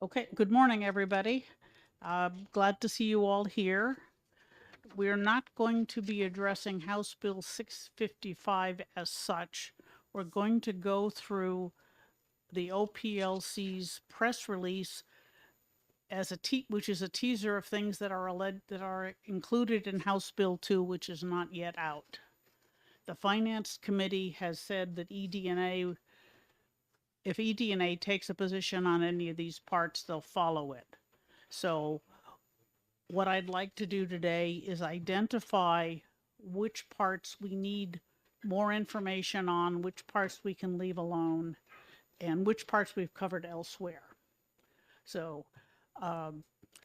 Okay, good morning, everybody. Glad to see you all here. We're not going to be addressing House Bill 655 as such. We're going to go through the OPLC's press release which is a teaser of things that are included in House Bill 2, which is not yet out. The Finance Committee has said that if ED&A takes a position on any of these parts, they'll follow it. So what I'd like to do today is identify which parts we need more information on, which parts we can leave alone, and which parts we've covered elsewhere. So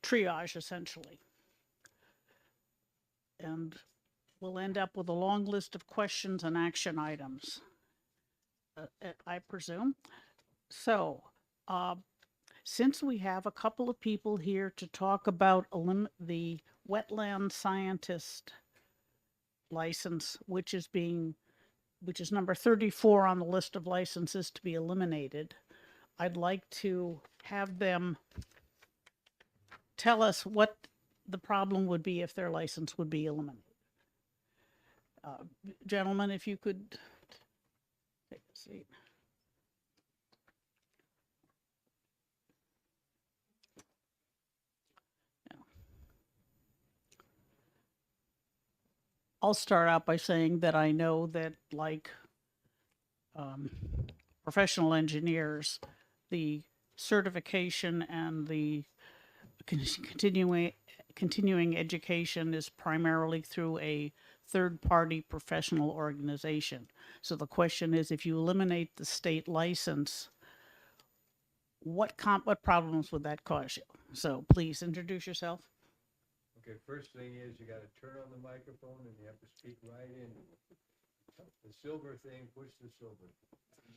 triage, essentially. And we'll end up with a long list of questions and action items, I presume. So since we have a couple of people here to talk about the wetland scientist license, which is number 34 on the list of licenses to be eliminated, I'd like to have them tell us what the problem would be if their license would be eliminated. Gentlemen, if you could take a seat. I'll start out by saying that I know that, like professional engineers, the certification and the continuing education is primarily through a third-party professional organization. So the question is, if you eliminate the state license, what problems would that cause you? So please introduce yourself. Okay, first thing is you gotta turn on the microphone and you have to speak right in. The silver thing, push the silver.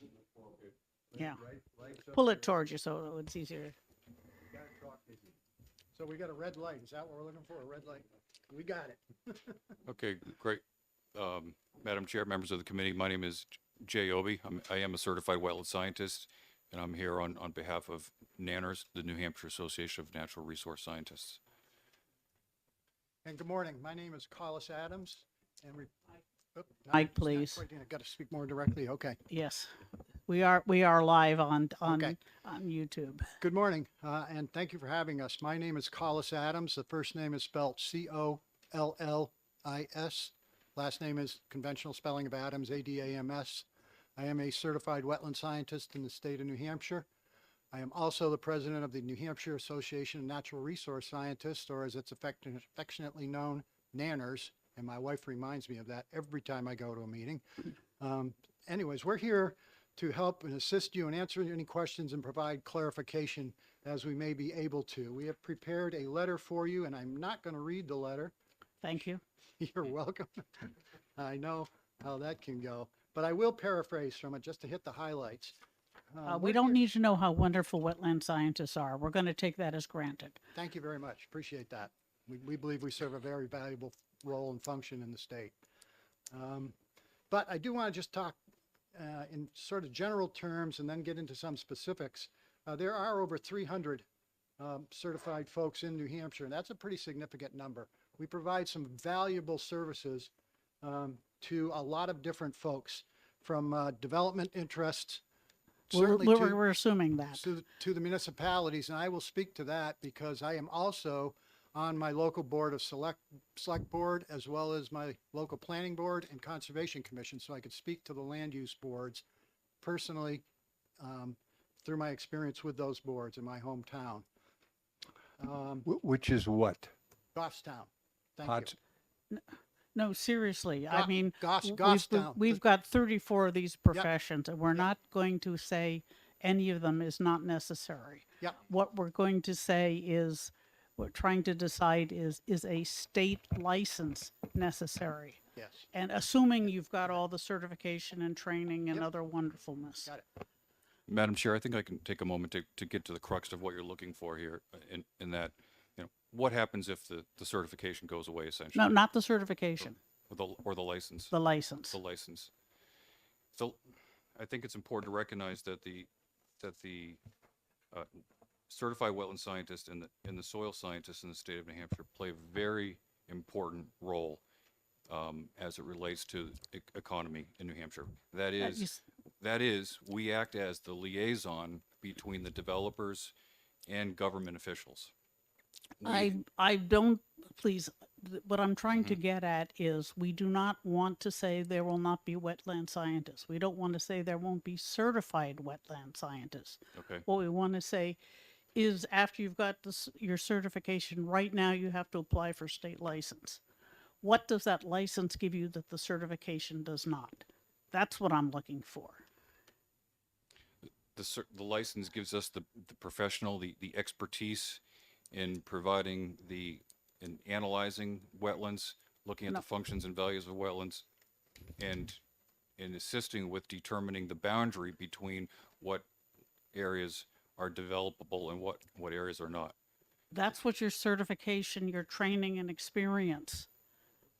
Okay. Yeah. Lights up Pull it there. towards you so it's easier. You gotta talk easy. So we got a red light. Is that what we're looking for? A red light? We got it. Okay, great. Madam Chair, members of the committee, my name is Jay Obie. I am a certified wetland scientist, and I'm here on behalf of NANNERS, the New Hampshire Association of Natural Resource Scientists. And good morning. My name is Collis Adams. And Mike, please. I've got to speak more directly. Okay. Yes, we are live on Okay. on YouTube. Good morning, and thank you for having us. My name is Collis Adams. The first name is spelled Collis. Last name is conventional spelling of Adams, Adams. I am a certified wetland scientist in the state of New Hampshire. I am also the president of the New Hampshire Association of Natural Resource Scientists, or as it's affectionately known, NANNERS, and my wife reminds me of that every time I go to a meeting. Anyways, we're here to help and assist you in answering any questions and provide clarification as we may be able to. We have prepared a letter for you, and I'm not going to read the letter. Thank you. You're welcome. I know how that can go, but I will paraphrase from it just to hit the highlights. We we're don't here- need to know how wonderful wetland scientists are. We're going to take that as granted. Thank you very much. Appreciate that. We believe we serve a very valuable role and function in the state. But I do want to just talk in sort of general terms and then get into some specifics. There are over 300 certified folks in New Hampshire, and that's a pretty significant number. We provide some valuable services to a lot of different folks, from development interests, certainly We're assuming that. to the municipalities, and I will speak to that because I am also on my local board of select board, as well as my local planning board and conservation commission, so I could speak to the land use boards personally through my experience with those boards in my hometown. Which is what? Goffstown. Thank Pots- you. No, seriously. I Go- mean, Goffstown. we've got 34 of these professions, and we're not going to say any of them is not necessary. Yep. What we're going to say is, we're trying to decide is a state license necessary? Yes. And assuming you've got all the certification and training and Yep. other wonderfulness. Got it. Madam Chair, I think I can take a moment to get to the crux of what you're looking for here, in that, what happens if the certification goes away, essentially? No, not the certification, Or the license? the license. The license. So I think it's important to recognize that the certified wetland scientist and the soil scientists in the state of New Hampshire play a very important role as it relates to economy in New Hampshire. That That is, we act as the liaison between the developers and government officials. I don't, please, what I'm trying to get at is we do not want to say there will not be wetland scientists. We don't want to say there won't be certified wetland scientists. Okay, What we want to say is after you've got this, your certification, right now you have to apply for state license. What does that license give you that the certification does not? That's what I'm looking for. the license gives us the professional, the expertise in providing in analyzing wetlands, looking at No. the functions and values of wetlands, and in assisting with determining the boundary between what areas are developable and what areas are not. That's what your certification, your training and experience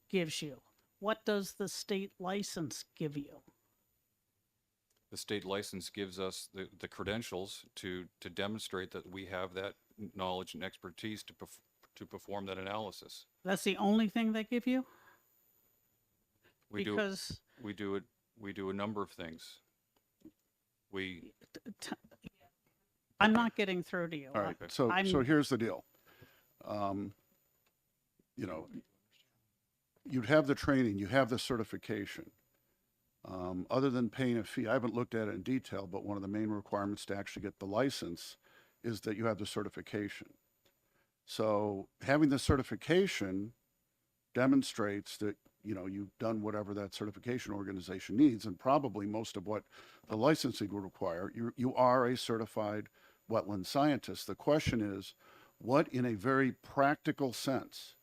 gives you. What does the state license give you? The state license gives us the credentials to demonstrate that we have that knowledge and expertise to perform that analysis. That's the only thing they give you? We do, Because we do a number of things. We, t- I'm not getting through to you. All right, Okay. so I'm- here's the deal. You know, you'd have the training, you have the certification. Other than paying a fee, I haven't looked at it in detail, but one of the main requirements to actually get the license is that you have the certification. So having the certification demonstrates that, you know, you've done whatever that certification organization needs, and probably most of what the licensing would require. You are a certified wetland scientist. The question is, what in a very practical sense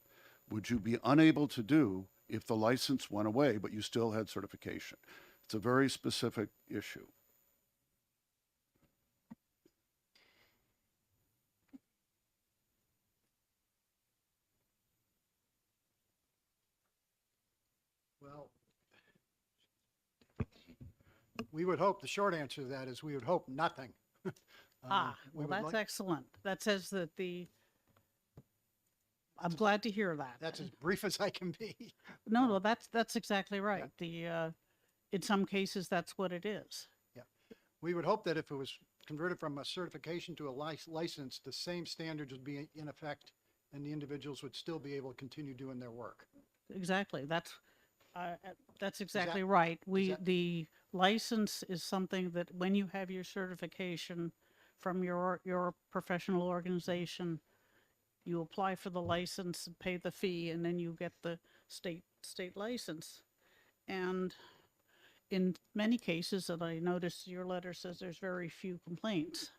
would you be unable to do if the license went away, but you still had certification? It's a very specific issue. Well, we would hope, the short answer to that is we would hope nothing. We Well, would that's like- excellent. That says that I'm glad to hear that. That's as brief as I can be. No, that's exactly right. In some cases, that's what it is. We would hope that if it was converted from a certification to a license, the same standards would be in effect and the individuals would still be able to continue doing their work. Exactly. That's exactly right. The license is something that when you have your certification from your professional organization, you apply for the license and pay the fee, and then you get the state license. And in many cases, and I noticed your letter says there's very few complaints,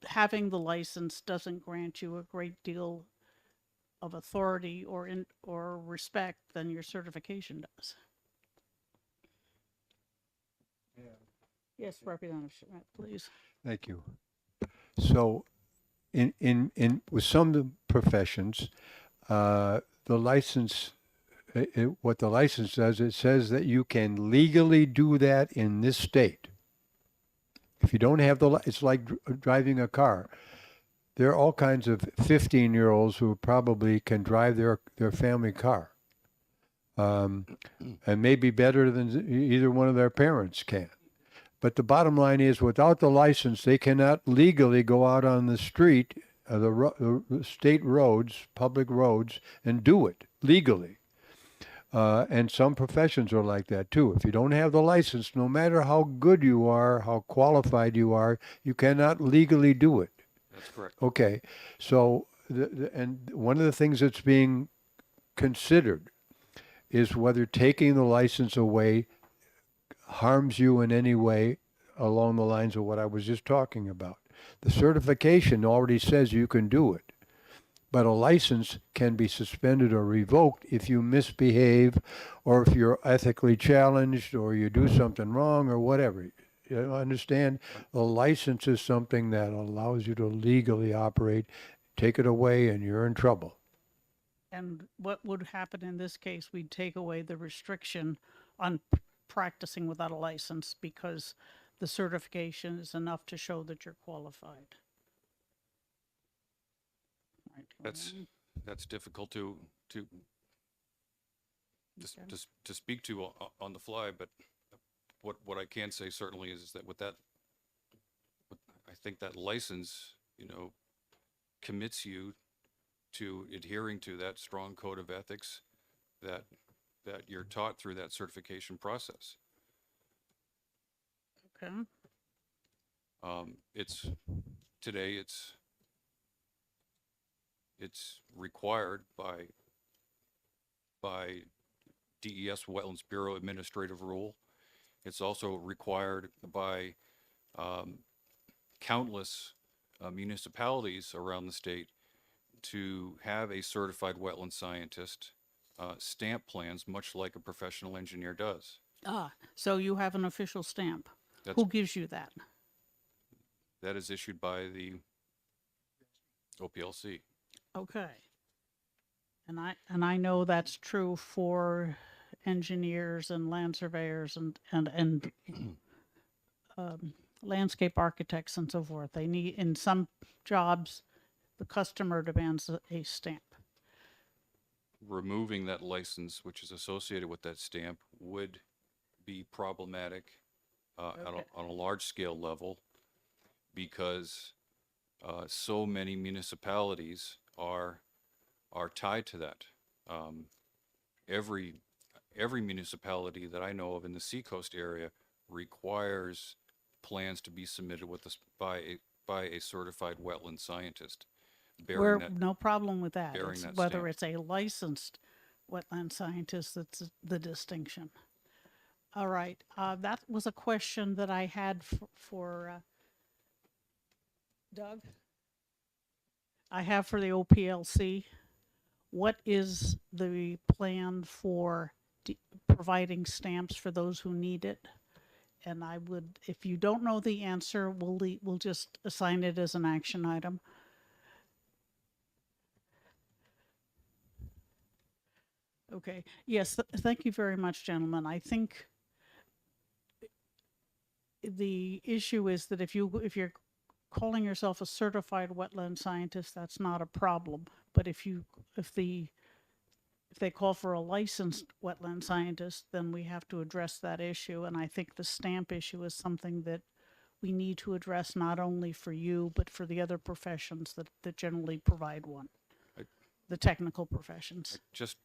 having the license doesn't grant you a great deal of authority or respect than your certification does. Yeah. Yes, Representative Schmidt, please. Thank you. So, with some of the professions, the license, what the license does, it says that you can legally do that in this state. If you don't have it's like driving a car. There are all kinds of 15-year-olds who probably can drive their family car, and maybe better than either one of their parents can. But the bottom line is, without the license, they cannot legally go out on the street, the state roads, public roads, and do it legally. And some professions are like that too. If you don't have the license, no matter how good you are, how qualified you are, you cannot legally do it. That's correct. Okay, so and one of the things that's being considered is whether taking the license away harms you in any way along the lines of what I was just talking about. The certification already says you can do it, but a license can be suspended or revoked if you misbehave, or if you're ethically challenged, or you do something wrong, or whatever. You understand? The license is something that allows you to legally operate. Take it away and you're in trouble. And what would happen in this case, we'd take away the restriction on practicing without a license because the certification is enough to show that you're qualified. That's difficult to Okay. to speak to on the fly, but what I can say certainly is that I think that license, commits you to adhering to that strong code of ethics that you're taught through that certification process. Okay. It's today it's required by DES Wetlands Bureau administrative rule. It's also required by countless municipalities around the state to have a certified wetland scientist stamp plans, much like a professional engineer does. Ah, so you have an official stamp. That's, Who gives you that? that is issued by the OPLC. Okay. And I know that's true for engineers and land surveyors and landscape architects and so forth. They need, in some jobs, the customer demands a stamp. Removing that license, which is associated with that stamp, would be problematic Okay. on a large scale level because so many municipalities are tied to that. Every municipality that I know of in the Seacoast area requires plans to be submitted with by a certified wetland scientist. We're Bearing that, no problem with that. bearing It's that whether stamp. it's a licensed wetland scientist that's the distinction. All right. That was a question that I had for Doug. I have for the OPLC. What is the plan for providing stamps for those who need it? And I would, if you don't know the answer, we'll just assign it as an action item. Okay. Yes. Thank you very much, gentlemen. I think the issue is that if you're calling yourself a certified wetland scientist, that's not a problem. But if they call for a licensed wetland scientist, then we have to address that issue. And I think the stamp issue is something that we need to address not only for you, but for the other professions that generally provide one. I- The technical professions. I just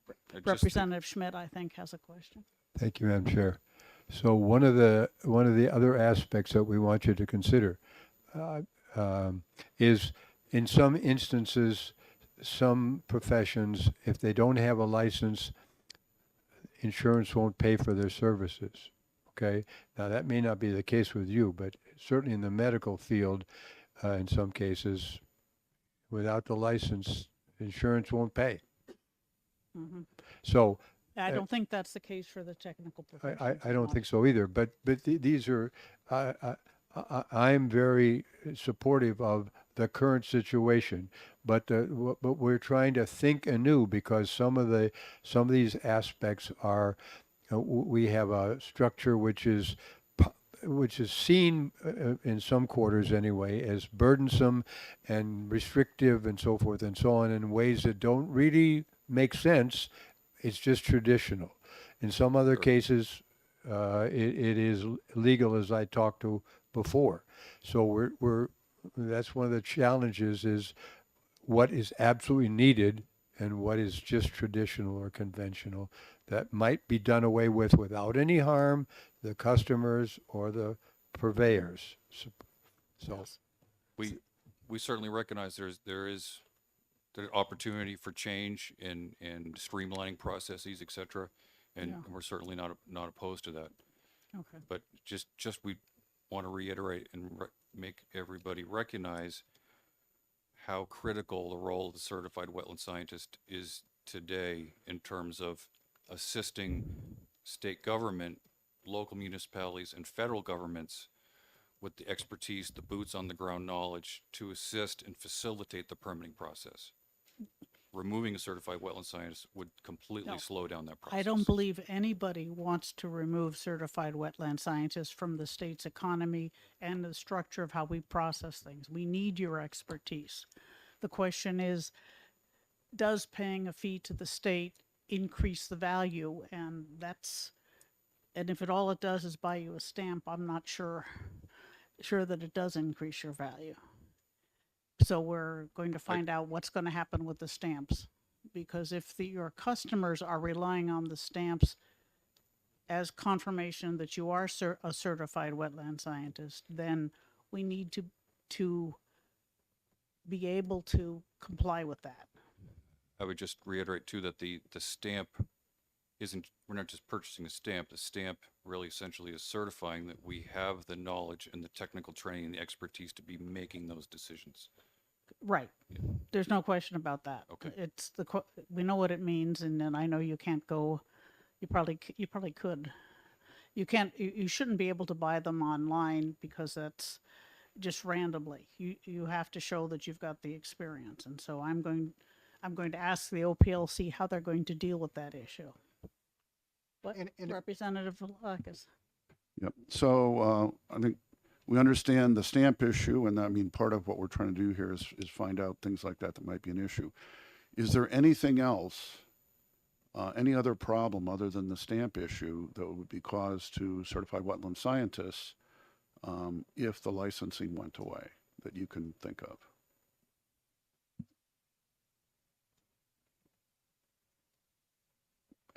Representative Schmidt, I think, has a question. Thank you, Madam Chair. So one of the other aspects that we want you to consider is, in some instances, some professions, if they don't have a license, insurance won't pay for their services. Okay. Now that may not be the case with you, but certainly in the medical field, in some cases, without the license, insurance won't pay. Hmm. So I don't think that's the case for the technical professions. I don't think so either. But these are, I'm very supportive of the current situation, but we're trying to think anew because some of these aspects are, we have a structure which is seen in some quarters anyway as burdensome and restrictive and so forth and so on in ways that don't really make sense. It's just traditional. In some other Sure. cases, it is legal, as I talked to before. So that's one of the challenges is what is absolutely needed and what is just traditional or conventional that might be done away with without any harm the customers or the purveyors. So Yes. we certainly recognize there is the opportunity for change in streamlining processes, et cetera, and Yeah. we're certainly not opposed to that. Okay. But just we want to reiterate and make everybody recognize how critical the role of the certified wetland scientist is today in terms of assisting state government, local municipalities, and federal governments with the expertise, the boots on the ground knowledge to assist and facilitate the permitting process. Removing a certified wetland scientist would completely No. slow down that process. I don't believe anybody wants to remove certified wetland scientists from the state's economy and the structure of how we process things. We need your expertise. The question is, does paying a fee to the state increase the value? And if all it does is buy you a stamp, I'm not sure that it does increase your value. So we're going to find out what's going to happen with the stamps, because if your customers are relying on the stamps as confirmation that you are a certified wetland scientist, then we need to be able to comply with that. I would just reiterate too that the stamp isn't, we're not just purchasing a stamp. The stamp really essentially is certifying that we have the knowledge and the technical training and the expertise to be making those decisions. Right. There's no question about that. Okay. It's we know what it means, and then I know you can't go. You probably could. You can't. You shouldn't be able to buy them online because that's just randomly. You have to show that you've got the experience, and so I'm going to ask the OPLC how they're going to deal with that issue. What, And- Representative Velakis? Yep. So I think we understand the stamp issue, and I mean, part of what we're trying to do here is find out things like that might be an issue. Is there anything else, any other problem other than the stamp issue that would be caused to certified wetland scientists if the licensing went away that you can think of?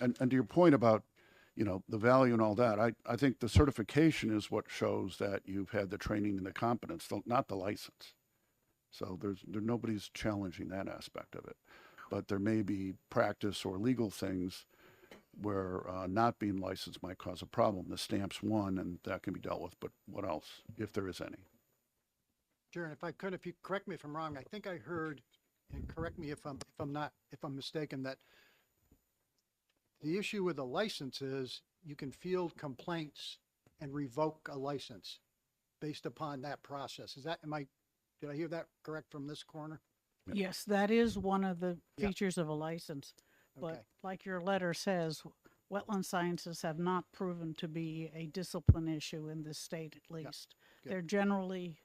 And to your point about, you know, the value and all that, I think the certification is what shows that you've had the training and the competence, not the license. So nobody's challenging that aspect of it. But there may be practice or legal things where not being licensed might cause a problem. The stamp's one, and that can be dealt with, but what else, if there is any? Sharon, if you correct me if I'm wrong, I think I heard, and correct me if I'm mistaken, that the issue with the license is you can field complaints and revoke a license based upon that process. Did I hear that correct from this corner? Yes, that is one of the Yeah. features of a license. But Okay. like your letter says, wetland scientists have not proven to be a discipline issue in this state, at least. good. They're generally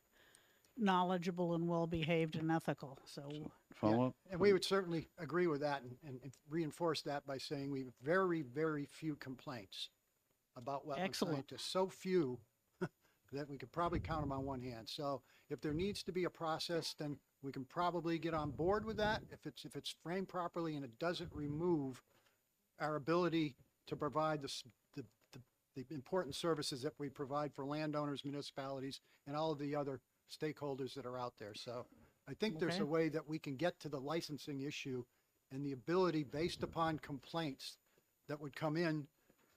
knowledgeable and well-behaved and ethical, so. Follow up? And we would certainly agree with that and reinforce that by saying we have very, very few complaints about wetland Excellent. scientists. So few that we could probably count them on one hand. So if there needs to be a process, then we can probably get on board with that if it's framed properly and it doesn't remove our ability to provide the important services that we provide for landowners, municipalities, and all of the other stakeholders that are out there. So I think there's Okay. a way that we can get to the licensing issue and the ability based upon complaints that would come in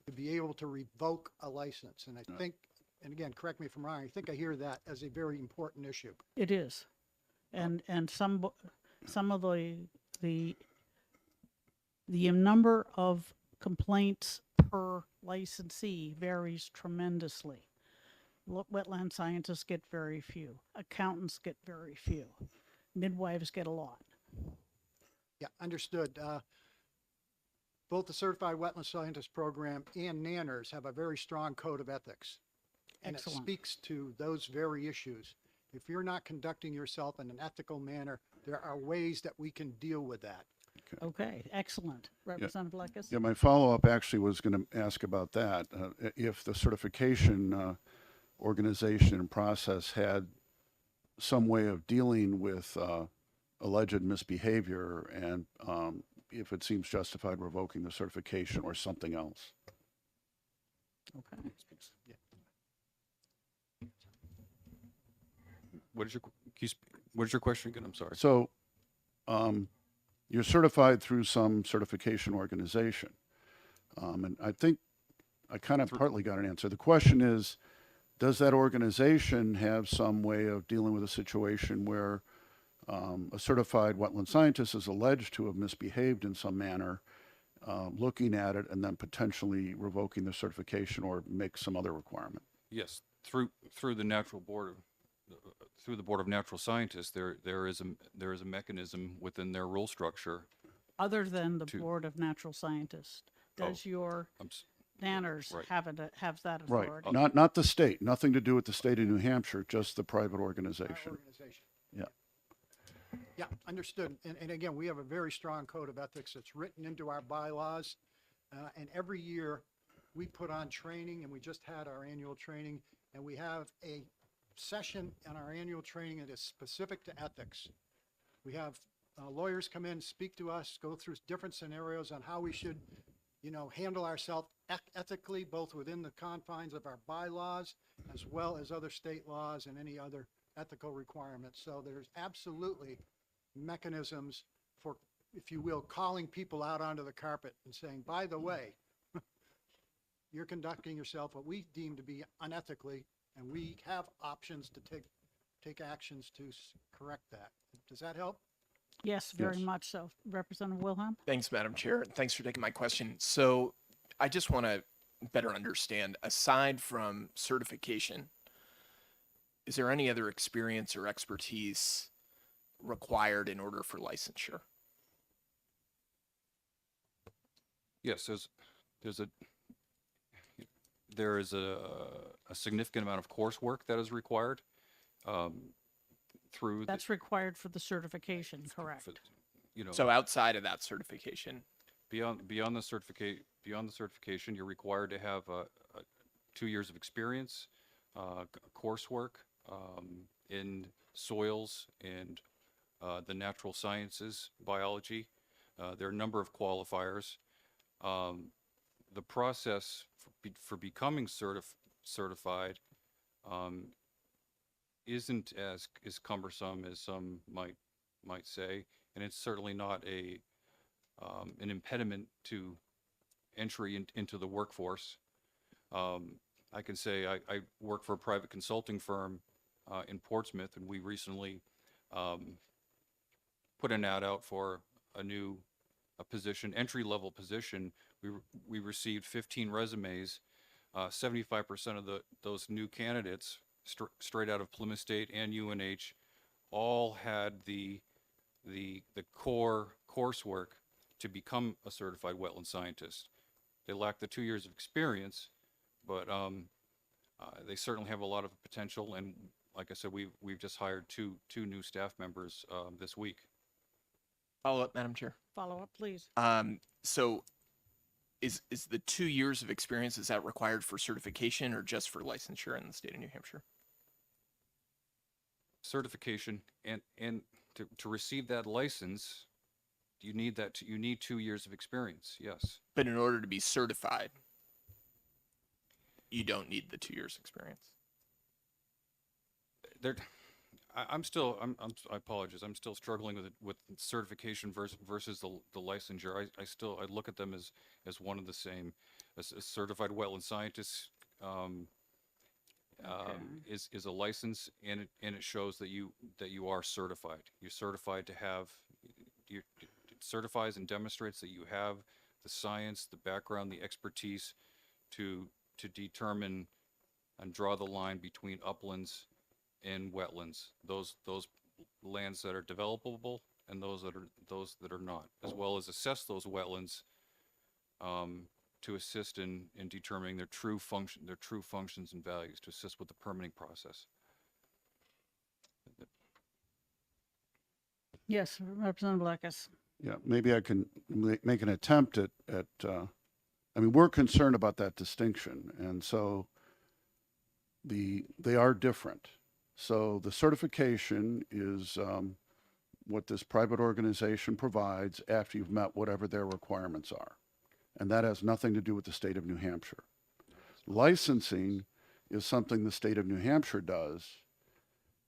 to be able to revoke a license. And I think, and again, correct me if I'm wrong, I think I hear that as a very important issue. It is. And some of the number of complaints per licensee varies tremendously. Wetland scientists get very few. Accountants get very few. Midwives get a lot. Yeah, understood. Both the Certified Wetland Scientist Program and NANNERS have a very strong code of ethics. And it Excellent. speaks to those very issues. If you're not conducting yourself in an ethical manner, there are ways that we can deal with that. Okay, excellent. Representative Lekis? Yeah, my follow-up actually was going to ask about that. If the certification organization and process had some way of dealing with alleged misbehavior and if it seems justified revoking the certification or something else. Okay. What is your question again? I'm sorry. So you're certified through some certification organization. And I think I kind of partly got an answer. The question is, does that organization have some way of dealing with a situation where a certified wetland scientist is alleged to have misbehaved in some manner, looking at it and then potentially revoking the certification or make some other requirement? Yes, through the Board of Natural Scientists, there is a mechanism within their rule structure. Other than the To- Board of Natural Scientists, does your I'm s- NANNERS Right. have that Right. authority? Not the state, nothing to do with the state of New Hampshire, just the private Our organization. organization. Yeah. Yeah, understood. And again, we have a very strong code of ethics that's written into our bylaws. And every year, we put on training, and we just had our annual training, and we have a session on our annual training that is specific to ethics. We have lawyers come in, speak to us, go through different scenarios on how we should, handle ourselves ethically, both within the confines of our bylaws as well as other state laws and any other ethical requirements. So there's absolutely mechanisms for, if you will, calling people out onto the carpet and saying, by the way, you're conducting yourself what we deem to be unethically, and we have options to take actions to correct that. Does that help? Yes, very Yes. much so. Representative Wilhelm? Thanks, Madam Chair, and thanks for taking my question. So I just want to better understand, aside from certification, is there any other experience or expertise required in order for licensure? Yes, there is a significant amount of coursework that is required through. That's required for the certification, correct? So outside of that certification, beyond the certification, you're required to have 2 years of experience, coursework in soils and the natural sciences, biology. There are a number of qualifiers. The process for becoming certified isn't as cumbersome as some might say, and it's certainly not an impediment to entry into the workforce. I can say I work for a private consulting firm in Portsmouth, and we recently put an ad out for a position, entry-level position. We received 15 resumes. 75% of those new candidates, straight out of Plymouth State and UNH, all had the core coursework to become a certified wetland scientist. They lack the 2 years of experience, but they certainly have a lot of potential. And like I said, we've just hired two new staff members this week. follow up, Madam Chair. Follow up, please. So is the 2 years of experience, is that required for certification or just for licensure in the state of New Hampshire? Certification and to receive that license, you need 2 years of experience. Yes. But in order to be certified, you don't need the 2 years experience. I apologize. I'm still struggling with certification versus the licensure. I look at them as one and the same. A certified wetland scientist is a license, and it shows that you are certified. You're certified to have. It certifies and demonstrates that you have the science, the background, the expertise to determine and draw the line between uplands and wetlands, those lands that are developable and those that are not, as well as assess those wetlands to assist in determining their true functions and values, to assist with the permitting process. Yes, Representative Blackus. Yeah, maybe I can make an attempt at I mean, we're concerned about that distinction, and so they are different. So the certification is what this private organization provides after you've met whatever their requirements are. And that has nothing to do with the state of New Hampshire. Licensing is something the state of New Hampshire does,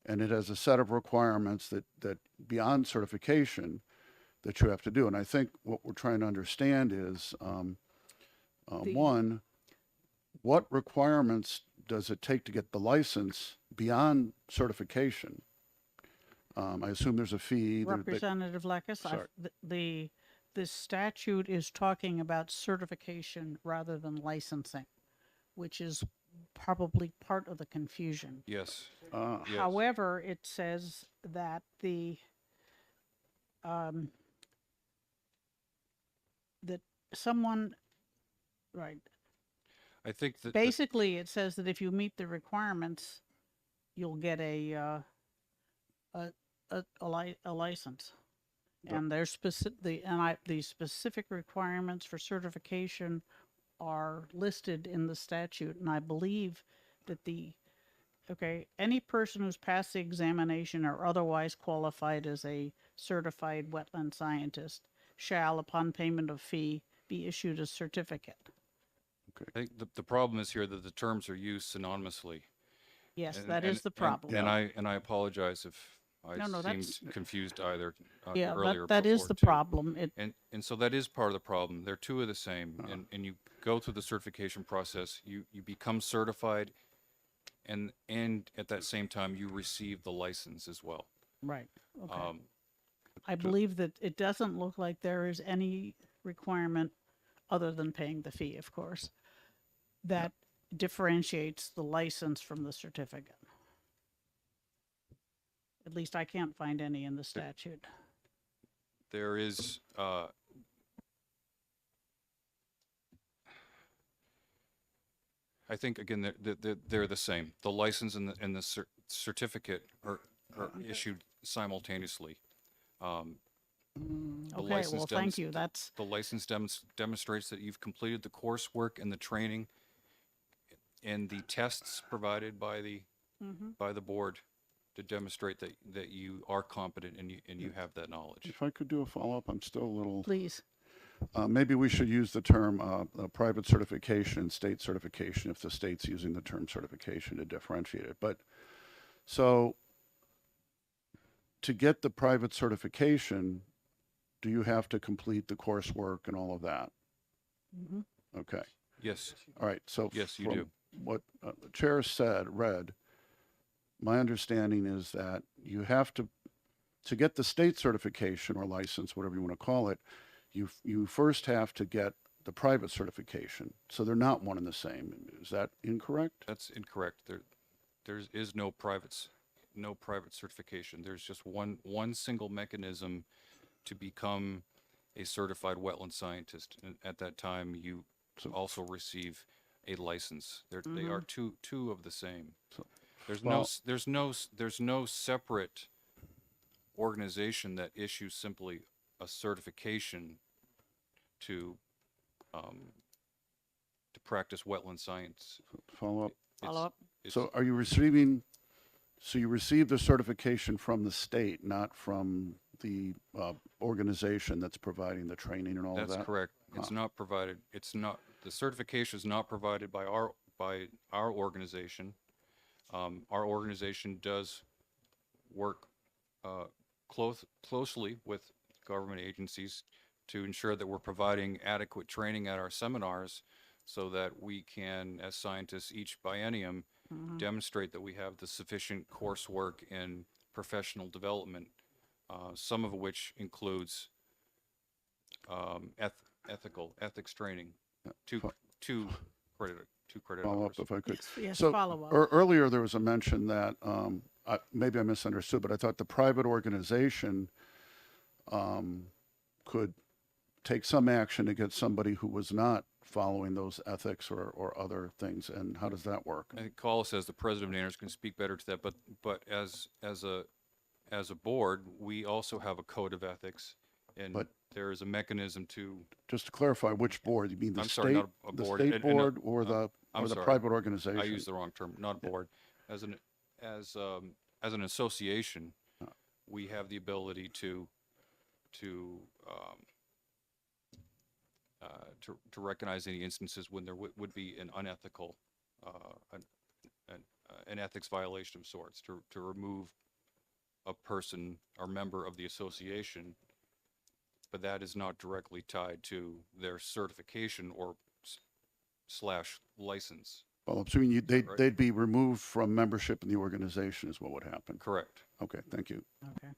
and it has a set of requirements that beyond certification that you have to do. And I think what we're trying to understand is, one, what requirements does it take to get the license beyond certification? I assume there's a fee. Representative Blackus, Sorry. the statute is talking about certification rather than licensing, which is probably part of the confusion. Yes. Ah, Yes. However, it says that that someone, right, I think that basically it says that if you meet the requirements, you'll get a a license. And there's the specific requirements for certification are listed in the statute, and I believe that any person who's passed the examination or otherwise qualified as a certified wetland scientist shall, upon payment of fee, be issued a certificate. I think the problem is here that the terms are used synonymously. Yes, And- that is and- the problem. And I apologize if I No, seemed that's- confused either Yeah, earlier. that is before, the too. problem. And so that is part of the problem. They're two of the same. And you go through the certification process, you become certified, and at that same time, you receive the license as well. Right, okay. Um, I believe that it doesn't look like there is any requirement, other than paying the fee, of course, that differentiates the license from the certificate. At least I can't find any in the statute. There is, I think, again, they're the same. The license and the certificate are issued simultaneously. The Okay, license well, thank you. That's, The license demonstrates that you've completed the coursework and the training and the tests provided by the board to demonstrate that you are competent and you have that knowledge. If I could do a follow-up, I'm still a little, please. maybe we should use the term private certification, state certification, if the state's using the term certification to differentiate it. But, so, to get the private certification, do you have to complete the coursework and all of that? Mhm. Okay, Yes, all right, so. Yes, you from do. What the chair read, my understanding is that you have to get the state certification or license, whatever you want to call it, you first have to get the private certification. So they're not one and the same. Is that incorrect? that's incorrect. There is no private certification. There's just one single mechanism to become a certified wetland scientist. And at that time, you also receive a license. They are two of the same. So- There's no separate organization that issues simply a certification to practice wetland science. Follow up. Follow up? So are you receiving, so you received the certification from the state, not from the organization that's providing the training and all of that? That's correct. It's not provided, the certification is not provided by our organization. Our organization does work closely with government agencies to ensure that we're providing adequate training at our seminars so that we can, as scientists, each biennium, demonstrate that we have the sufficient coursework and professional development, some of which includes ethics training, two credit Follow up hours. if I could. Yes, So follow up. earlier there was a mention that, maybe I misunderstood, but I thought the private organization could take some action to get somebody who was not following those ethics or other things. And how does that work? I think Collis, as the president of Nanners, can speak better to that, but as a board, we also have a code of ethics, and But- there is a mechanism to, Just to clarify, which board? You mean the I'm sorry, state, not a the board. state And- board or the I'm sorry. private organization? I used the wrong term, not a board. As an association, we have the ability to recognize any instances when there would be an unethical, an ethics violation of sorts, to remove a person or member of the association, but that is not directly tied to their certification or slash license. Well, so you- Right. they'd be removed from membership in the organization is what would happen. Correct. Okay, thank you. Okay.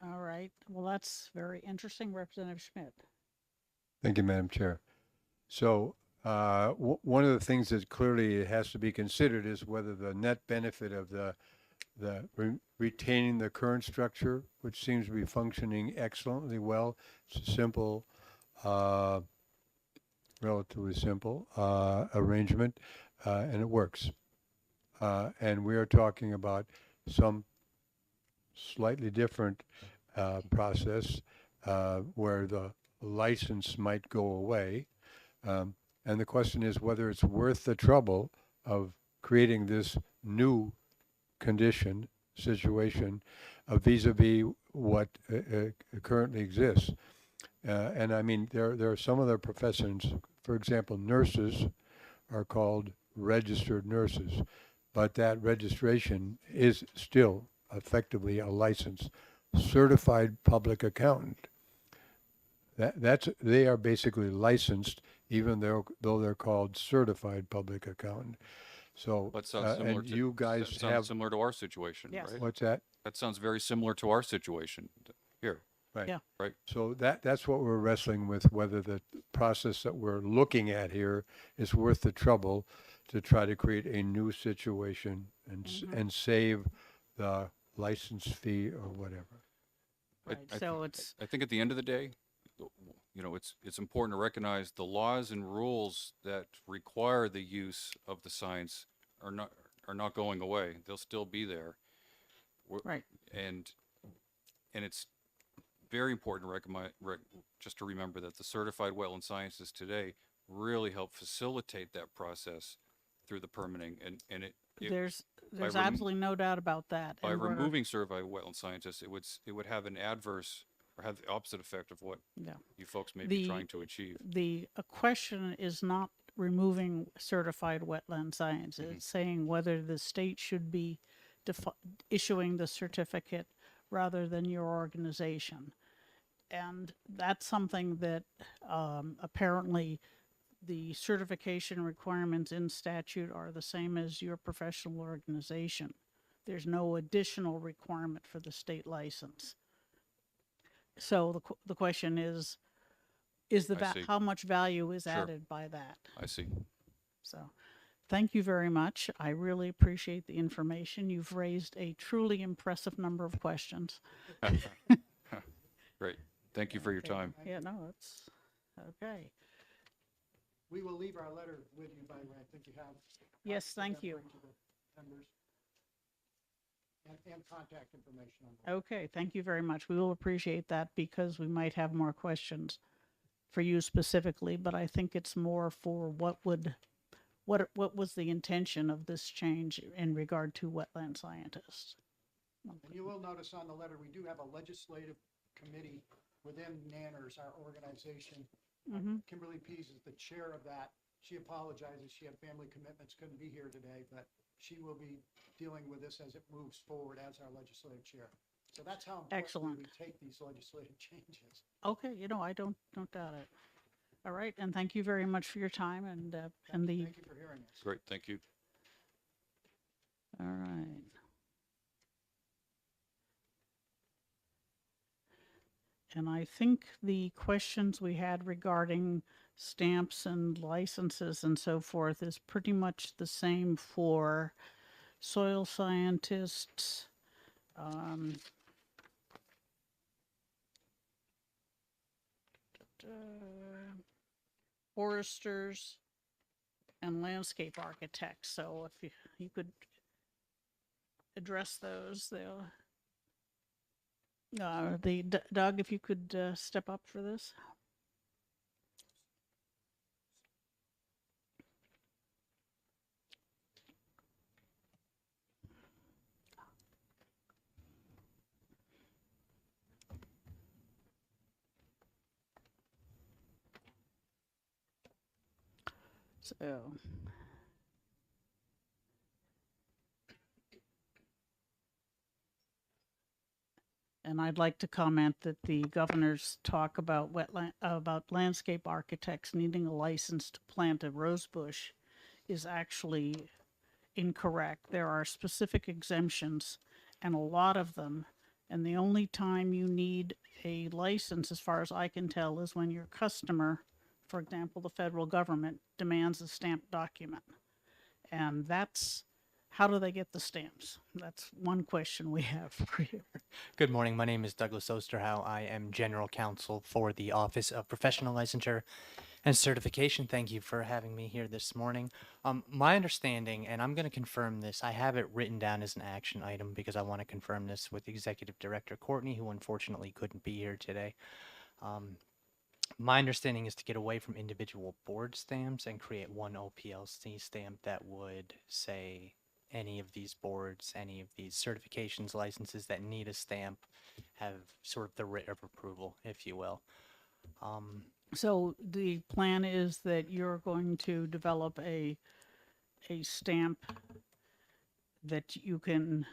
All right. Well, that's very interesting, Representative Schmidt. Thank you, Madam Chair. So, one of the things that clearly has to be considered is whether the net benefit of retaining the current structure, which seems to be functioning excellently well. It's a simple, relatively simple arrangement, and it works. And we are talking about some slightly different process where the license might go away. And the question is whether it's worth the trouble of creating this new condition, situation, vis-a-vis what currently exists. And I mean, there are some other professions, for example, nurses are called registered nurses, but that registration is still effectively a licensed certified public accountant. They are basically licensed, even though they're called certified public accountant. So, That sounds similar and to, you guys that sounds have, similar to our situation, Yes. right? what's that? That sounds very similar to our situation here. Right. Yeah. Right. So that's what we're wrestling with, whether the process that we're looking at here is worth the trouble to try to create a new situation and and save the license fee or whatever. I- Right, so it's, I think at the end of the day, you know, it's important to recognize the laws and rules that require the use of the signs are not going away. They'll still be there. right, And it's very important to just to remember that the certified wetland scientists today really help facilitate that process through the permitting, and there's remo- absolutely no doubt about that. by and we're- removing certified wetland scientists, it would have an adverse or have the opposite effect of what Yeah. you folks may be The- trying to achieve. The question is not removing certified wetland science. It's saying whether the state should be issuing the certificate rather than your organization. And that's something that apparently the certification requirements in statute are the same as your professional organization. There's no additional requirement for the state license. So the question is I see. how much value is Sure. added by that? I see. So, thank you very much. I really appreciate the information. You've raised a truly impressive number of questions. Great. Thank you for your time. Yeah, no, it's okay. We will leave our letter with you, by the way. I think you have. Yes, copies of thank that you. bring to the members. And contact information on that. Okay, thank you very much. We will appreciate that because we might have more questions for you specifically, but I think it's more for what was the intention of this change in regard to wetland scientists? And you will notice on the letter, we do have a legislative committee within Nanners, our organization. Mhm. Kimberly Pease is the chair of that. She apologizes. She had family commitments, couldn't be here today, but she will be dealing with this as it moves forward as our legislative chair. So that's how important Excellent. we take these legislative changes. Okay, I don't doubt it. All right, and thank you very much for your time and the, Thank you for hearing us. Great. Thank you. all right. And I think the questions we had regarding stamps and licenses and so forth is pretty much the same for soil scientists, foresters, and landscape architects. So if you could address those, they'll. Doug, if you could step up for this. So. And I'd like to comment that the governor's talk about landscape architects needing a license to plant a rose bush is actually incorrect. There are specific exemptions and a lot of them. And the only time you need a license, as far as I can tell, is when your customer, for example, the federal government, demands a stamped document. And that's how do they get the stamps? That's one question we have for you. Good morning. My name is Douglas Osterhow. I am General Counsel for the Office of Professional Licensure and Certification. Thank you for having me here this morning. My understanding, and I'm going to confirm this, I have it written down as an action item because I want to confirm this with Executive Director Courtney, who unfortunately couldn't be here today. My understanding is to get away from individual board stamps and create one OPLC stamp that would say any of these boards, any of these certifications, licenses that need a stamp have sort of the writ of approval, if you will. So the plan is that you're going to develop a stamp that you can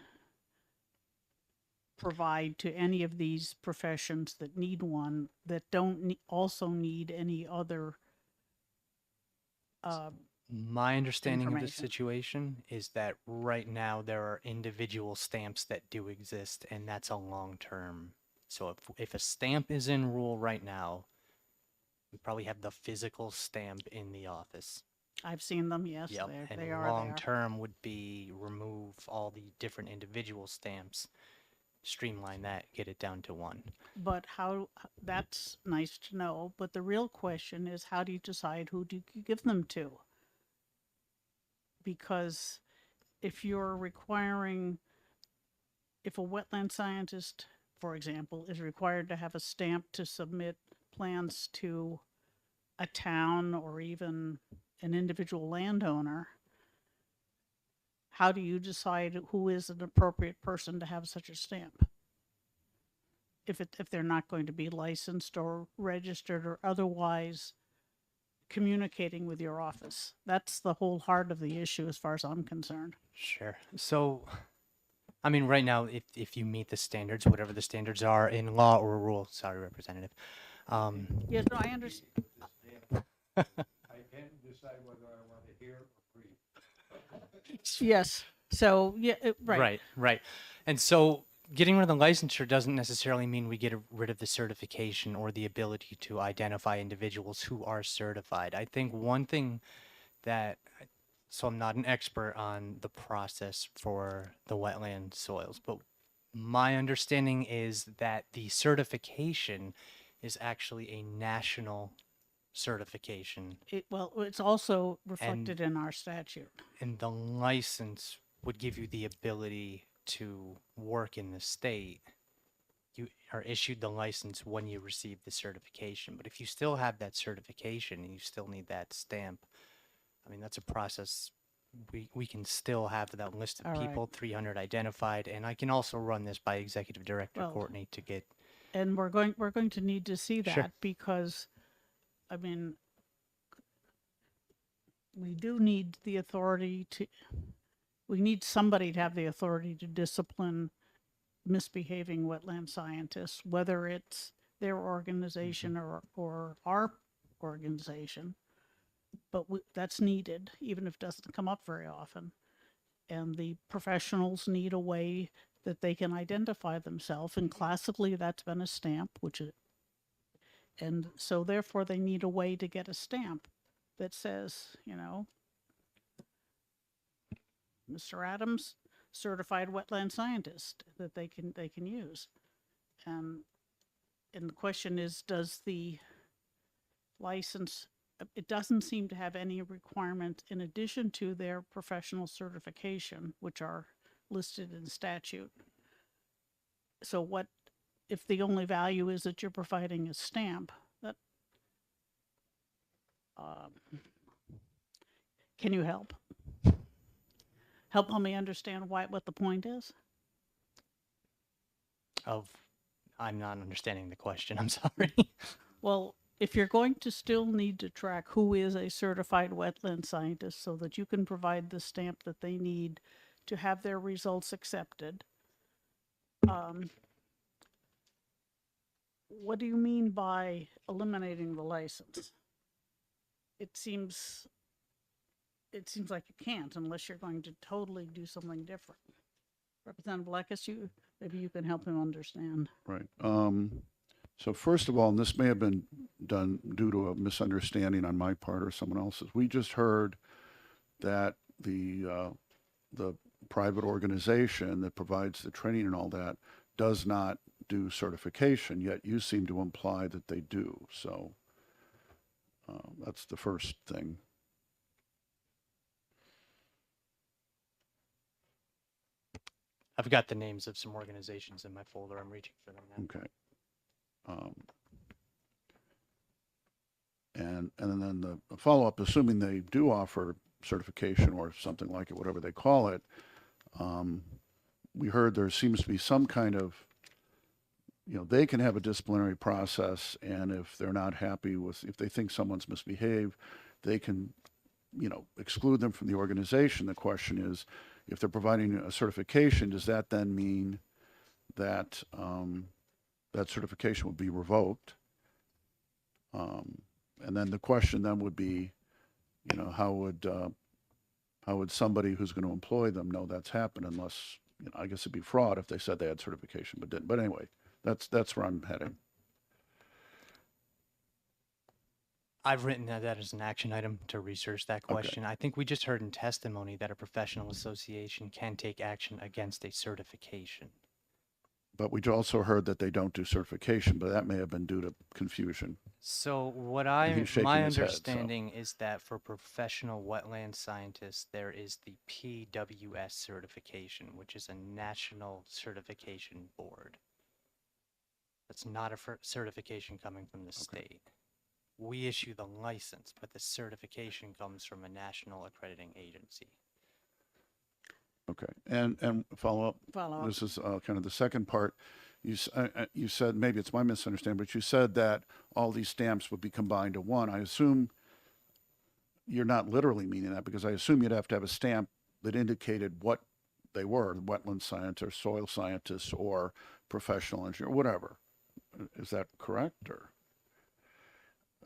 provide to any of these professions that need one, that don't also need any other My understanding of the Information. situation is that right now there are individual stamps that do exist, and that's a long term. So if a stamp is in rule right now, we probably have the physical stamp in the office. I've seen them, yes, Yep. they And are long there. term would be remove all the different individual stamps, streamline that, get it down to one. But that's nice to know, but the real question is, how do you decide who do you give them to? Because if you're requiring, if a wetland scientist, for example, is required to have a stamp to submit plans to a town or even an individual landowner, how do you decide who is an appropriate person to have such a stamp? If they're not going to be licensed or registered or otherwise communicating with your office. That's the whole heart of the issue as far as I'm concerned. Sure. So, I mean, right now, if you meet the standards, whatever the standards are in law or rule, sorry, Representative. Yes, no, I understand. I can't decide whether I want to hear or read. Yes. So, yeah, right. Right. And so getting rid of the licensure doesn't necessarily mean we get rid of the certification or the ability to identify individuals who are certified. I think one thing that, so I'm not an expert on the process for the wetland soils, but my understanding is that the certification is actually a national certification, Well, it's also reflected in our statute. and the license would give you the ability to work in the state. You are issued the license when you receive the certification. But if you still have that certification and you still need that stamp, I mean, that's a process. We can still have that list of All right. people, 300 identified, and I can also run this by Executive Director Well, Courtney to get. And we're going to need to see that Sure. because, I mean, we do need the authority to, we need somebody to have the authority to discipline misbehaving wetland scientists, whether it's their organization or our organization. But that's needed, even if it doesn't come up very often. And the professionals need a way that they can identify themselves. And classically, that's been a stamp, and so therefore they need a way to get a stamp that says, Mr. Adams, certified wetland scientist, that they can use. And the question is, does the license, it doesn't seem to have any requirement in addition to their professional certification, which are listed in statute. So what, if the only value is that you're providing a stamp, that, can you help? Help me understand what the point is? I'm not understanding the question. I'm sorry. Well, if you're going to still need to track who is a certified wetland scientist so that you can provide the stamp that they need to have their results accepted, what do you mean by eliminating the license? It seems like you can't unless you're going to totally do something different. Representative Blackus, maybe you can help him understand. Right. So first of all, and this may have been done due to a misunderstanding on my part or someone else's, we just heard that the private organization that provides the training and all that does not do certification, yet you seem to imply that they do. So that's the first thing. I've got the names of some organizations in my folder. I'm reaching for them now. Okay. And then the follow-up, assuming they do offer certification or something like it, whatever they call it, we heard there seems to be some kind of, they can have a disciplinary process, and if they're not happy with, if they think someone's misbehaved, they can, exclude them from the organization. The question is, if they're providing a certification, does that then mean that that certification would be revoked? And then the question then would be, how would somebody who's going to employ them know that's happened unless, I guess it'd be fraud if they said they had certification but didn't. But anyway, that's where I'm heading. I've written that as an action item to research that question. I think we just heard in testimony that a professional association can take action against a certification. But we also heard that they don't do certification, but that may have been due to confusion. So what And he's shaking my his head, so. understanding is that for professional wetland scientists, there is the PWS certification, which is a national certification board. That's not a certification coming from the state. We issue the license, but the certification comes from a national accrediting agency. Okay, and follow up. Follow-up. This is kind of the second part. You said, maybe it's my misunderstanding, but you said that all these stamps would be combined to one. I assume you're not literally meaning that, because I assume you'd have to have a stamp that indicated what they were, wetland scientists, soil scientists, or professional engineer, whatever. Is that correct? Or,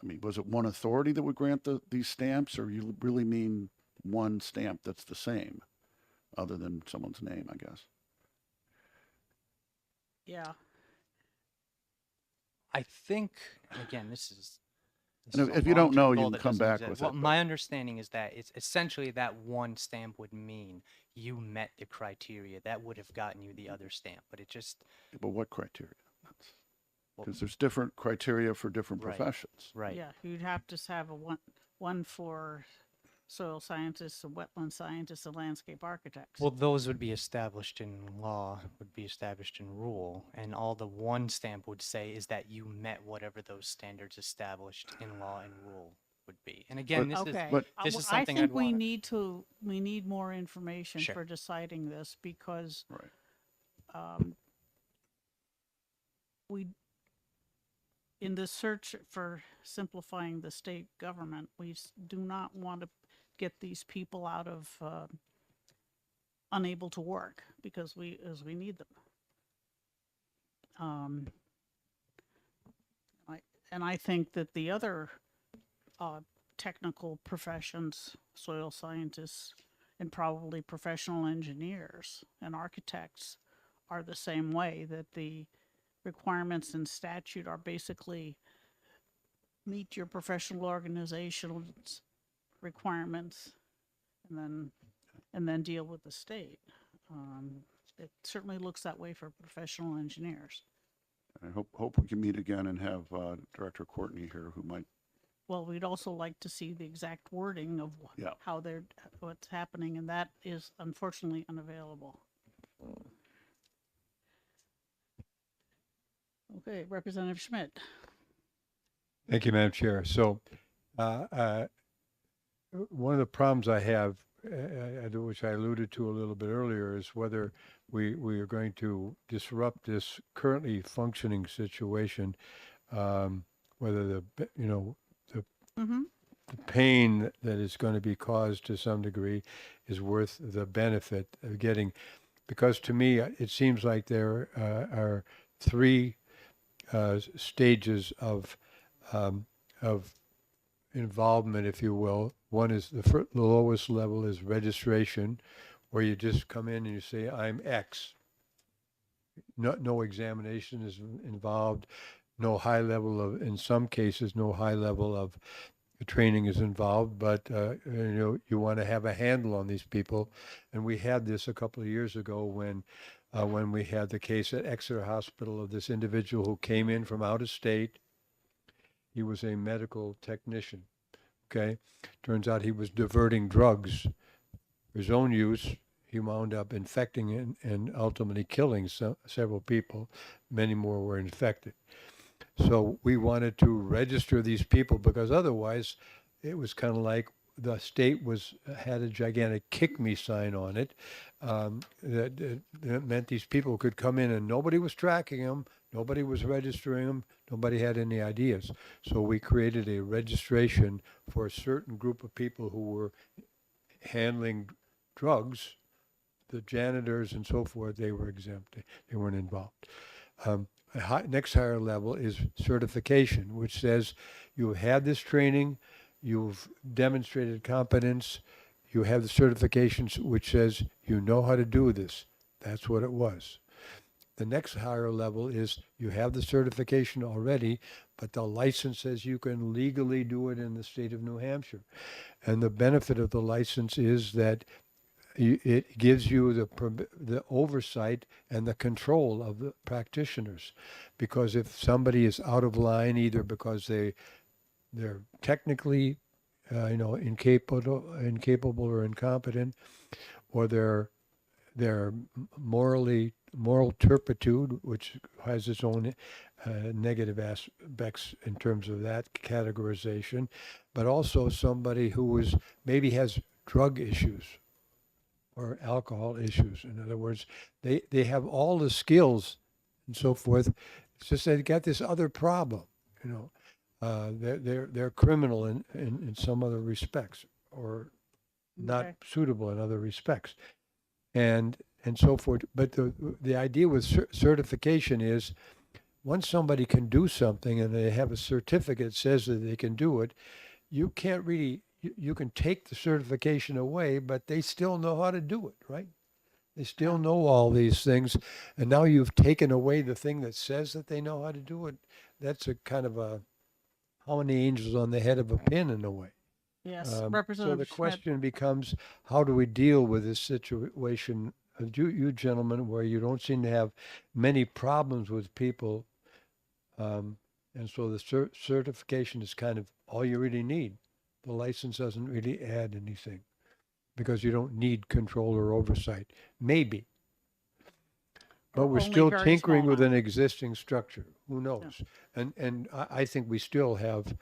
I mean, was it one authority that would grant these stamps, or you really mean one stamp that's the same, other than someone's name, I guess? Yeah. I think, and again, this is And a if you don't long-term know, you goal can that come doesn't back exist. with Well, it, my understanding is that it's essentially that one stamp would mean you met the criteria. That would have gotten you the other stamp, but it just, But what criteria? well, Because there's different criteria for different Right. professions. right. Yeah, you'd have to have a one for soil scientists, a wetland scientists, and landscape architects. Well, those would be established in law, would be established in rule, and all the one stamp would say is that you met whatever those standards established in law and rule would be. And again, this Okay. is but- this is I something think I'd we wanna- need more information Sure. for deciding this, because Right. we, in the search for simplifying the state government, we do not want to get these people out of unable to work, because we need them. I think that the other technical professions, soil scientists, and probably professional engineers and architects, are the same way, that the requirements in statute are basically meet your professional organization's requirements, and then deal with the state. It certainly looks that way for professional engineers. I hope we can meet again and have Director Courtney here, who might. Well, we'd also like to see the exact wording of Yeah. how what's happening, and that is unfortunately unavailable. Okay, Representative Schmidt. Thank you, Madam Chair. So, one of the problems I have, which I alluded to a little bit earlier, is whether we are going to disrupt this currently functioning situation, whether the Mm-hmm. the pain that is going to be caused to some degree is worth the benefit of getting, because to me, it seems like there are three stages of involvement, if you will. One is the lowest level is registration, where you just come in and you say, I'm X. No examination is involved, no high level of, in some cases, no high level of the training is involved, but you want to have a handle on these people. And we had this a couple of years ago when we had the case at Exeter Hospital of this individual who came in from out of state. He was a medical technician. Okay, turns out he was diverting drugs for his own use. He wound up infecting and ultimately killing several people. Many more were infected. So we wanted to register these people because otherwise it was kind of like the state had a gigantic kick me sign on it. That meant these people could come in and nobody was tracking them, nobody was registering them, nobody had any ideas. So we created a registration for a certain group of people who were handling drugs. The janitors and so forth, they were exempt. They weren't involved. Next higher level is certification, which says you had this training, you've demonstrated competence, you have the certifications which says you know how to do this. That's what it was. The next higher level is you have the certification already, but the license says you can legally do it in the state of New Hampshire. And the benefit of the license is that it gives you the oversight and the control of the practitioners, because if somebody is out of line, either because they're technically incapable or incompetent, or they're moral turpitude, which has its own negative aspects in terms of that categorization, but also somebody who maybe has drug issues or alcohol issues. In other words, they have all the skills and so forth. It's just they got this other problem, they're criminal in some other respects, or not Okay. suitable in other respects, and so forth. But the idea with certification is once somebody can do something and they have a certificate that says that they can do it, you can't really, you can take the certification away, but they still know how to do it, right? They still know all these things. And now you've taken away the thing that says that they know how to do it. That's a kind of a, how many angels on the head of a pin in a way. Yes, So Representative the Schmidt. question becomes, how do we deal with this situation of you gentlemen, where you don't seem to have many problems with people, and so the certification is kind of all you really need. The license doesn't really add anything because you don't need control or oversight. Maybe. But Or we're only still very tinkering small with an amount. existing structure. Who knows? And I think we still have,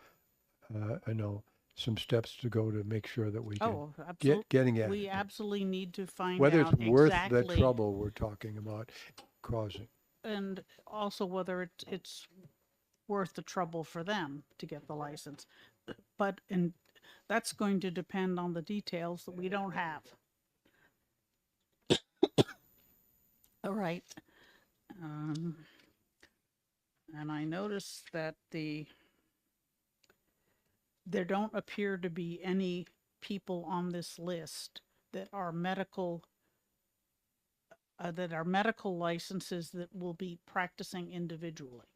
some steps to go to make sure that we can Oh, absolutely. getting at We it. absolutely need to find Whether it's out worth the exactly, trouble we're talking about causing. and also whether it's worth the trouble for them to get the license. And that's going to depend on the details that we don't have. All right. And I noticed that there don't appear to be any people on this list that are medical licenses that will be practicing individually,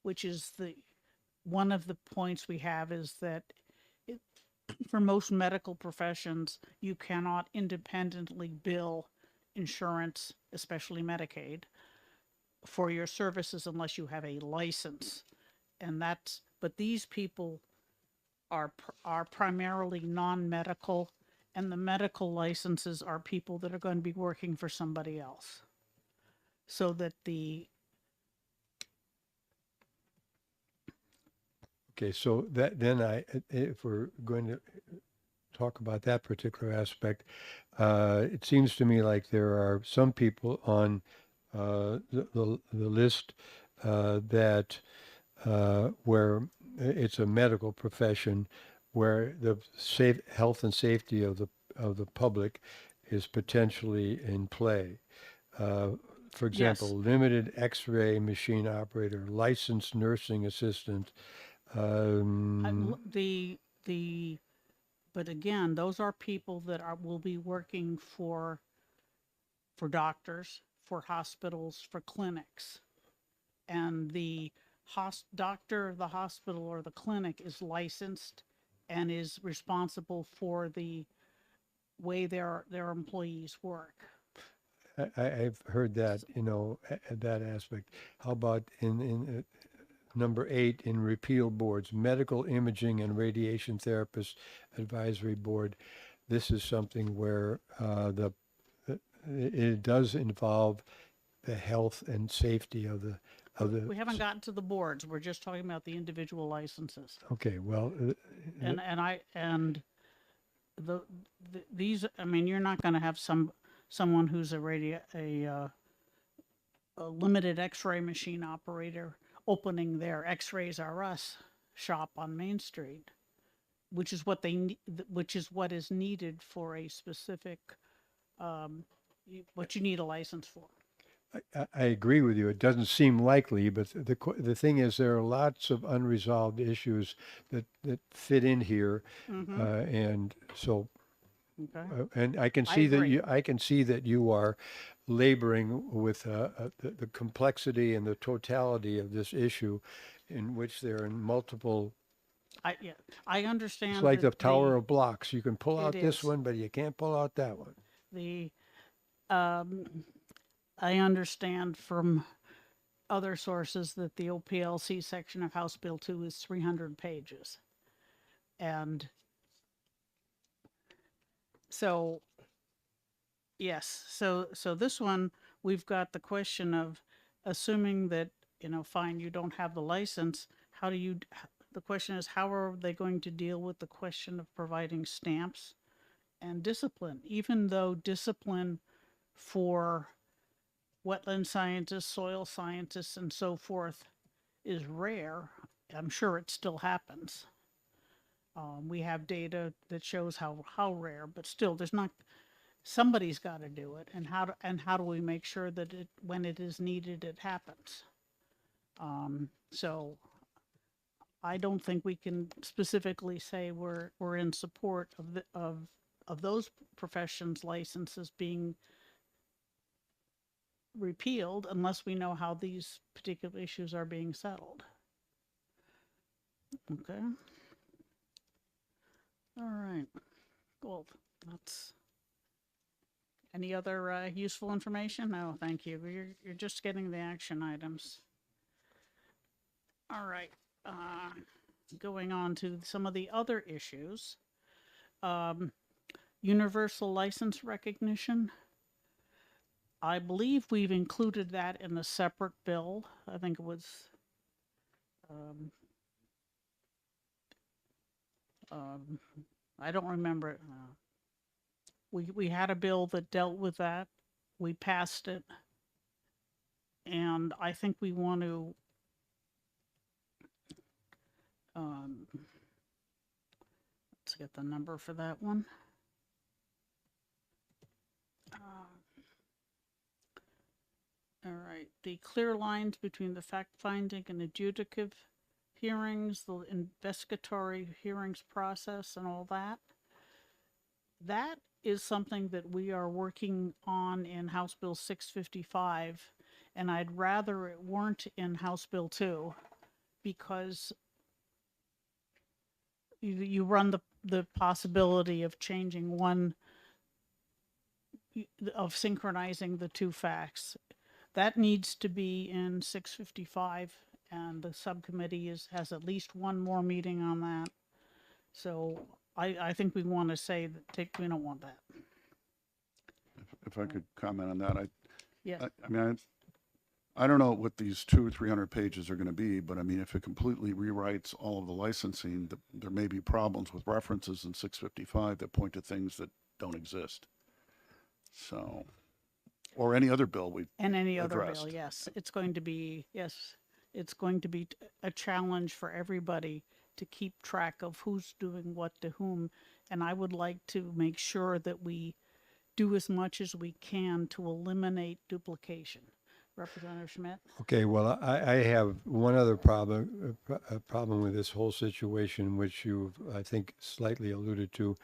which is one of the points we have is that for most medical professions, you cannot independently bill insurance, especially Medicaid, for your services unless you have a license. But these people are primarily non-medical, and the medical licenses are people that are going to be working for somebody else. So that Okay, so if we're going to talk about that particular aspect, it seems to me like there are some people on the list that where it's a medical profession, where the health and safety of the public is potentially in play. For example, limited X-ray machine operator, licensed nursing assistant. But again, those are people that will be working for doctors, for hospitals, for clinics. And the doctor, the hospital, or the clinic is licensed and is responsible for the way their employees work. I've heard that, that aspect. How about in number 8, in repeal boards, Medical Imaging and Radiation Therapist Advisory Board? This is something where it does involve the health and safety of the We haven't gotten to the boards. We're just talking about the individual licenses. Okay, well, These, I mean, you're not going to have someone who's a limited X-ray machine operator opening their X-Rays R Us shop on Main Street, which is what which is what is needed for a specific what you need a license for. I agree with you. It doesn't seem likely, but the thing is, there are lots of unresolved issues that fit in here, and so. Okay. And I can see that agree. I can see that you are laboring with the complexity and the totality of this issue, in which there are multiple. I understand. It's like the that Tower of Blocks. You can pull out It this is. one, but you can't pull out that one. I understand from other sources that the OPLC section of House Bill 2 is 300 pages. And so, yes, so this one, we've got the question of assuming that, fine, you don't have the license, the question is, how are they going to deal with the question of providing stamps and discipline, even though discipline for wetland scientists, soil scientists, and so forth is rare. I'm sure it still happens. We have data that shows how rare, but still, somebody's got to do it. And how do we make sure that when it is needed, it happens? So I don't think we can specifically say we're in support of those professions' licenses being repealed unless we know how these particular issues are being settled. Okay. All right. Well, that's any other useful information? No, thank you. You're just getting the action items. All right. Going on to some of the other issues. Universal license recognition. I believe we've included that in a separate bill. I think it was I don't remember it. We had a bill that dealt with that. We passed it. And I think we want to let's get the number for that one. All right, the clear lines between the fact-finding and adjudicative hearings, the investigatory hearings process and all that. That is something that we are working on in House Bill 655, and I'd rather it weren't in House Bill 2 because you run the possibility of changing one, of synchronizing the two facts. That needs to be in 655, and the subcommittee has at least one more meeting on that. So I think we want to say that we don't want that. If I could comment on that, Yes. I mean, I don't know what these 200 or 300 pages are going to be, but I mean, if it completely rewrites all of the licensing, there may be problems with references in 655 that point to things that don't exist. So, or any other bill we've And any other bill, addressed. yes. It's going to be a challenge for everybody to keep track of who's doing what to whom. And I would like to make sure that we do as much as we can to eliminate duplication. Representative Schmidt? Okay, well, I have one other problem, a problem with this whole situation, which you, I think, slightly alluded to,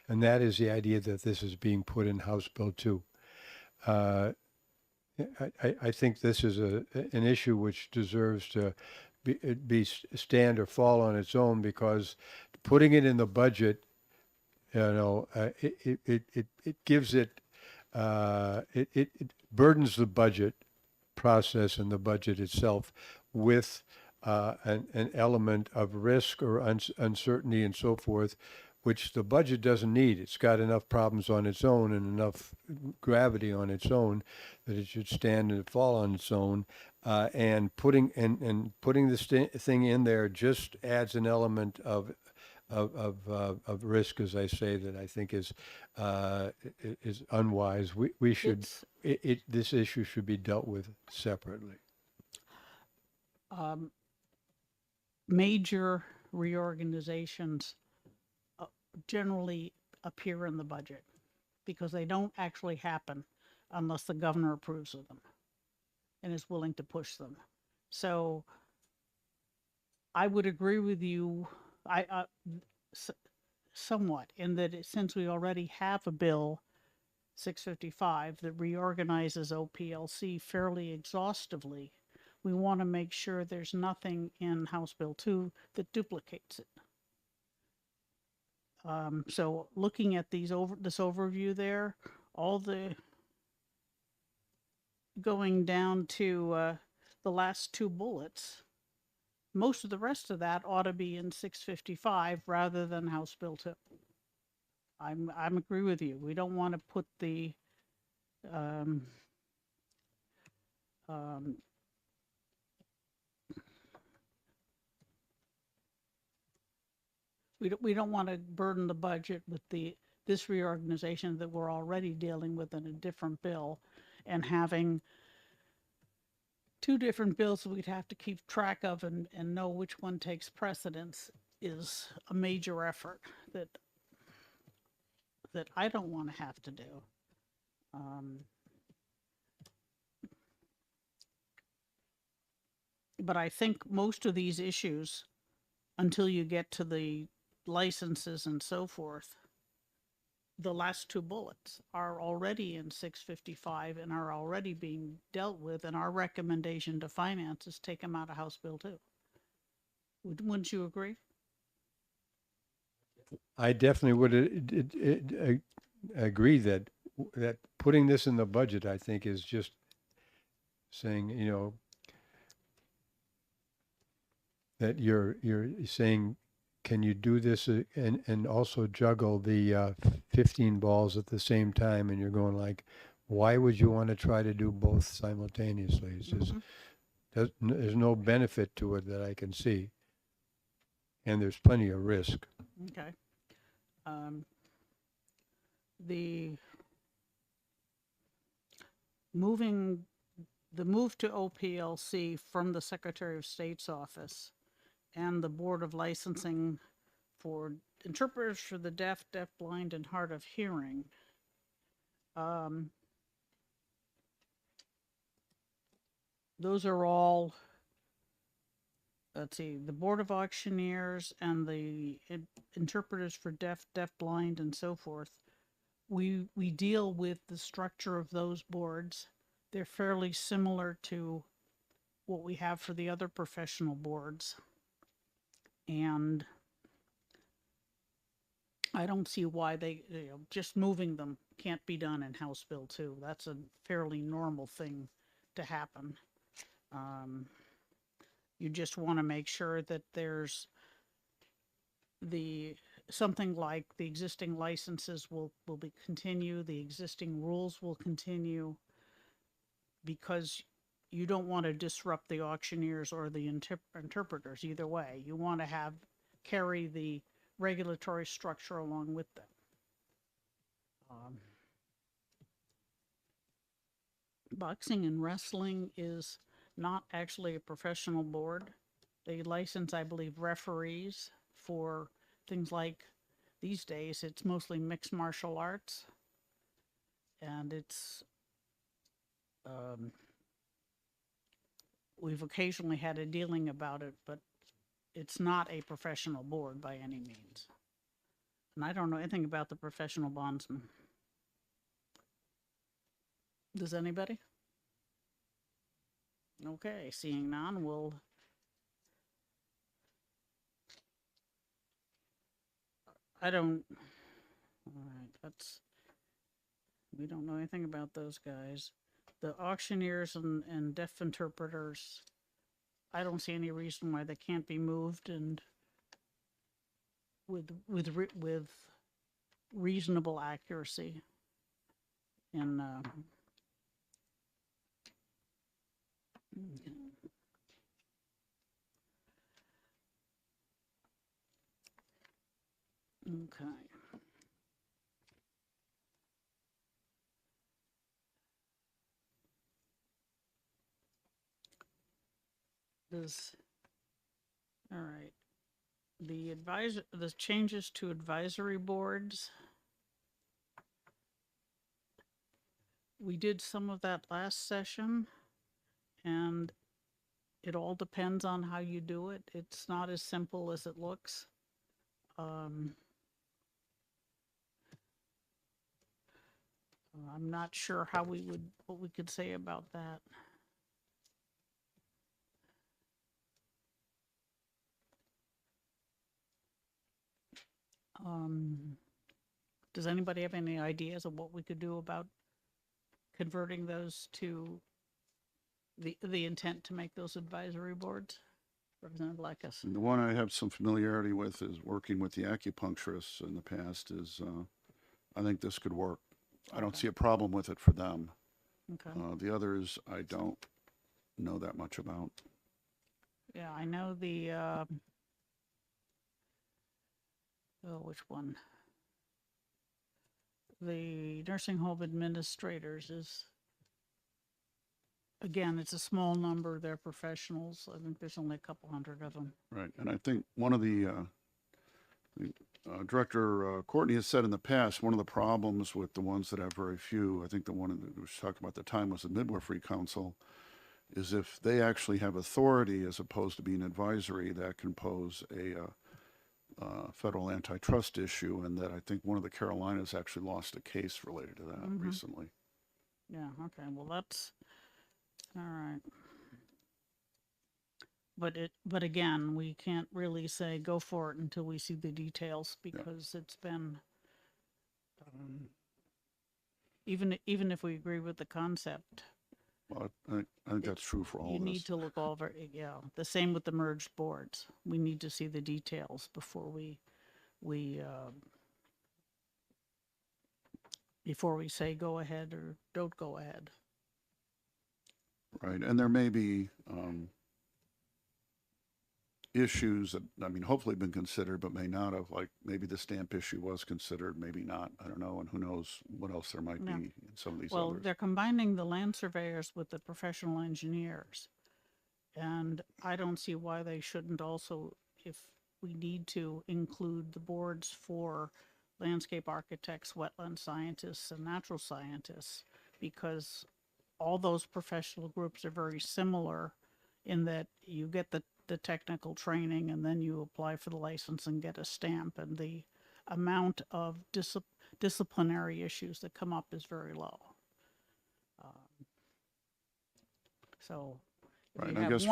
and that is the idea that this is being put in House Bill 2. I think this is an issue which deserves to stand or fall on its own, because putting it in the budget, it gives it burdens the budget process and the budget itself with an element of risk or uncertainty and so forth, which the budget doesn't need. It's got enough problems on its own and enough gravity on its own that it should stand and fall on its own. And putting this thing in there just adds an element of risk, as I say, that I think is unwise. We should this issue should be dealt with separately. Major reorganizations generally appear in the budget because they don't actually happen unless the governor approves of them and is willing to push them. So I would agree with you somewhat in that since we already have a bill 655 that reorganizes OPLC fairly exhaustively, we want to make sure there's nothing in House Bill 2 that duplicates it. So looking at this overview there, all the going down to the last two bullets, most of the rest of that ought to be in 655 rather than House Bill 2. I'm agree with you. We don't want to put the we don't want to burden the budget with this reorganization that we're already dealing with in a different bill, and having two different bills that we'd have to keep track of and know which one takes precedence is a major effort that I don't want to have to do. But I think most of these issues, until you get to the licenses and so forth, the last two bullets are already in 655 and are already being dealt with, and our recommendation to finance is take them out of House Bill 2. Wouldn't you agree? I definitely would agree that putting this in the budget, I think, is just saying, that you're saying, can you do this and also juggle the 15 balls at the same time? And you're going like, why would you want to try to do both simultaneously? It's just, there's no benefit to it that I can see. And there's plenty of risk. Okay. The move to OPLC from the Secretary of State's office and the Board of Licensing for interpreters for the deaf, deafblind, and hard of hearing. Those are all, let's see, the Board of Auctioneers and the interpreters for deaf, deafblind, and so forth. We deal with the structure of those boards. They're fairly similar to what we have for the other professional boards. And I don't see why just moving them can't be done in House Bill 2. That's a fairly normal thing to happen. You just want to make sure that there's something like the existing licenses will continue, the existing rules will continue, because you don't want to disrupt the auctioneers or the interpreters either way. You want to carry the regulatory structure along with them. Boxing and wrestling is not actually a professional board. They license, I believe, referees for things like, these days, it's mostly mixed martial arts. And it's, we've occasionally had a dealing about it, but it's not a professional board by any means. And I don't know anything about the professional bondsman. Does anybody? Okay, seeing none, we'll I don't, all right, we don't know anything about those guys. The auctioneers and deaf interpreters, I don't see any reason why they can't be moved and with reasonable accuracy. And, okay. Does, all right. The changes to advisory boards. We did some of that last session, and it all depends on how you do it. It's not as simple as it looks. I'm not sure what we could say about that. Does anybody have any ideas of what we could do about converting those to the intent to make those advisory boards? Representative Blackus. And the one I have some familiarity with is working with the acupuncturists in the past is, I think this could work. I don't see a problem with it for them. Okay. The others, I don't know that much about. Yeah, I know the, which one? The nursing home administrators is, again, it's a small number. They're professionals. I think there's only a couple hundred of them. Right, and I think one of the Director Courtney has said in the past, one of the problems with the ones that have very few, I think the one that was talking about at the time was the Midwifery Council, is if they actually have authority as opposed to being advisory, that can pose a federal antitrust issue, and that I think one of the Carolinas actually lost a case related to that recently. Yeah, okay, well, that's, all right. But again, we can't really say go for it until we see the details because it's been, even if we agree with the concept, Well, I think that's true for all you of need this. to look over, yeah, the same with the merged boards. We need to see the details before we say go ahead or don't go ahead. Right, and there may be issues that, I mean, hopefully been considered, but may not have, like maybe the stamp issue was considered, maybe not, I don't know, and who knows what else there might Yeah. be in some of these Well, others. they're combining the land surveyors with the professional engineers. And I don't see why they shouldn't also, if we need to, include the boards for landscape architects, wetland scientists, and natural scientists, because all those professional groups are very similar in that you get the technical training and then you apply for the license and get a stamp, and the amount of disciplinary issues that come up is very low. So if Right, you and I have guess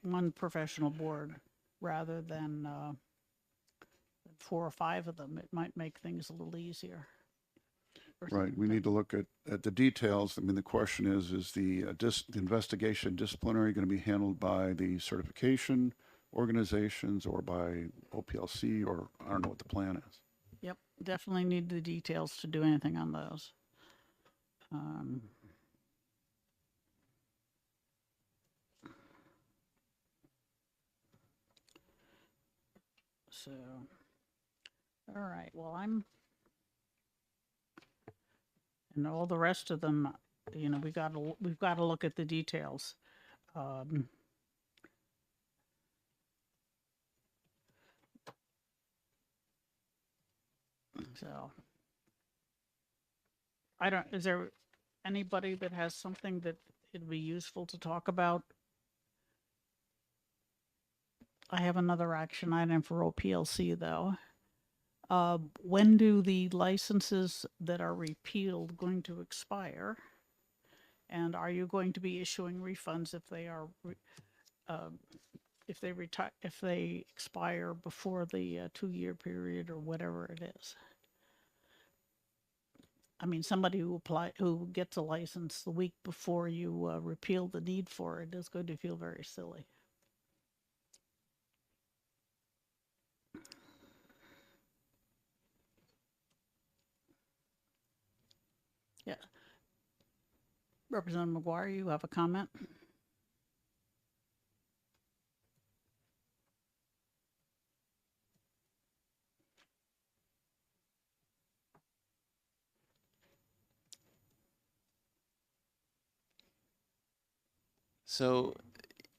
one professional board rather than 4 or 5 of them, it might make things a little easier. Right, we need to look at the details. I mean, the question is the investigation disciplinary going to be handled by the certification organizations or by OPLC, or I don't know what the plan is. Yep, definitely need the details to do anything on those. So, all right, well, and all the rest of them, you know, we've got to look at the details. So, is there anybody that has something that it'd be useful to talk about? I have another action item for OPLC though. When do the licenses that are repealed going to expire? And are you going to be issuing refunds if they are if they retire, if they expire before the 2-year period or whatever it is. I mean, somebody who gets a license the week before you repeal the need for it is going to feel very silly. Yeah. Representative McGuire, you have a comment? So,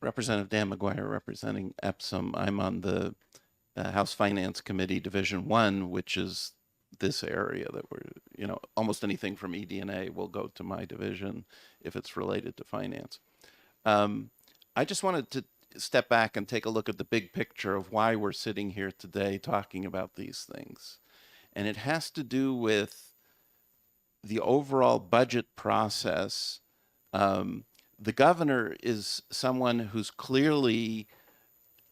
Representative Dan McGuire representing Epsom. I'm on the House Finance Committee Division 1, which is this area that we're, almost anything from ED&A will go to my division if it's related to finance. I just wanted to step back and take a look at the big picture of why we're sitting here today talking about these things. And it has to do with the overall budget process. The governor is someone who's clearly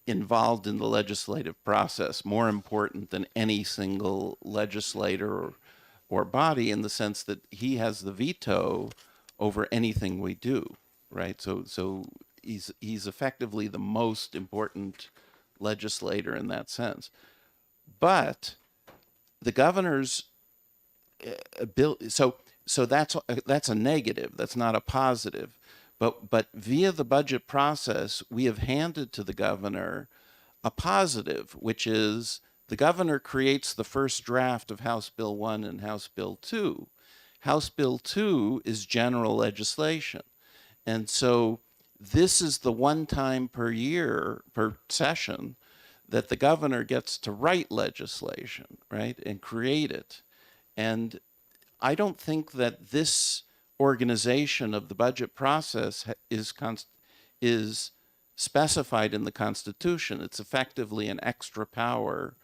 involved in the legislative process, more important than any single legislator or body, in the sense that he has the veto over anything we do, right? So he's effectively the most important legislator in that sense. But the governor's ability, so that's a negative. That's not a positive. But via the budget process, we have handed to the governor a positive, which is the governor creates the first draft of House Bill 1 and House Bill 2. House Bill 2 is general legislation. And so this is the one time per year, per session, that the governor gets to write legislation, right, and create it. And I don't think that this organization of the budget process is specified in the Constitution. It's effectively an extra power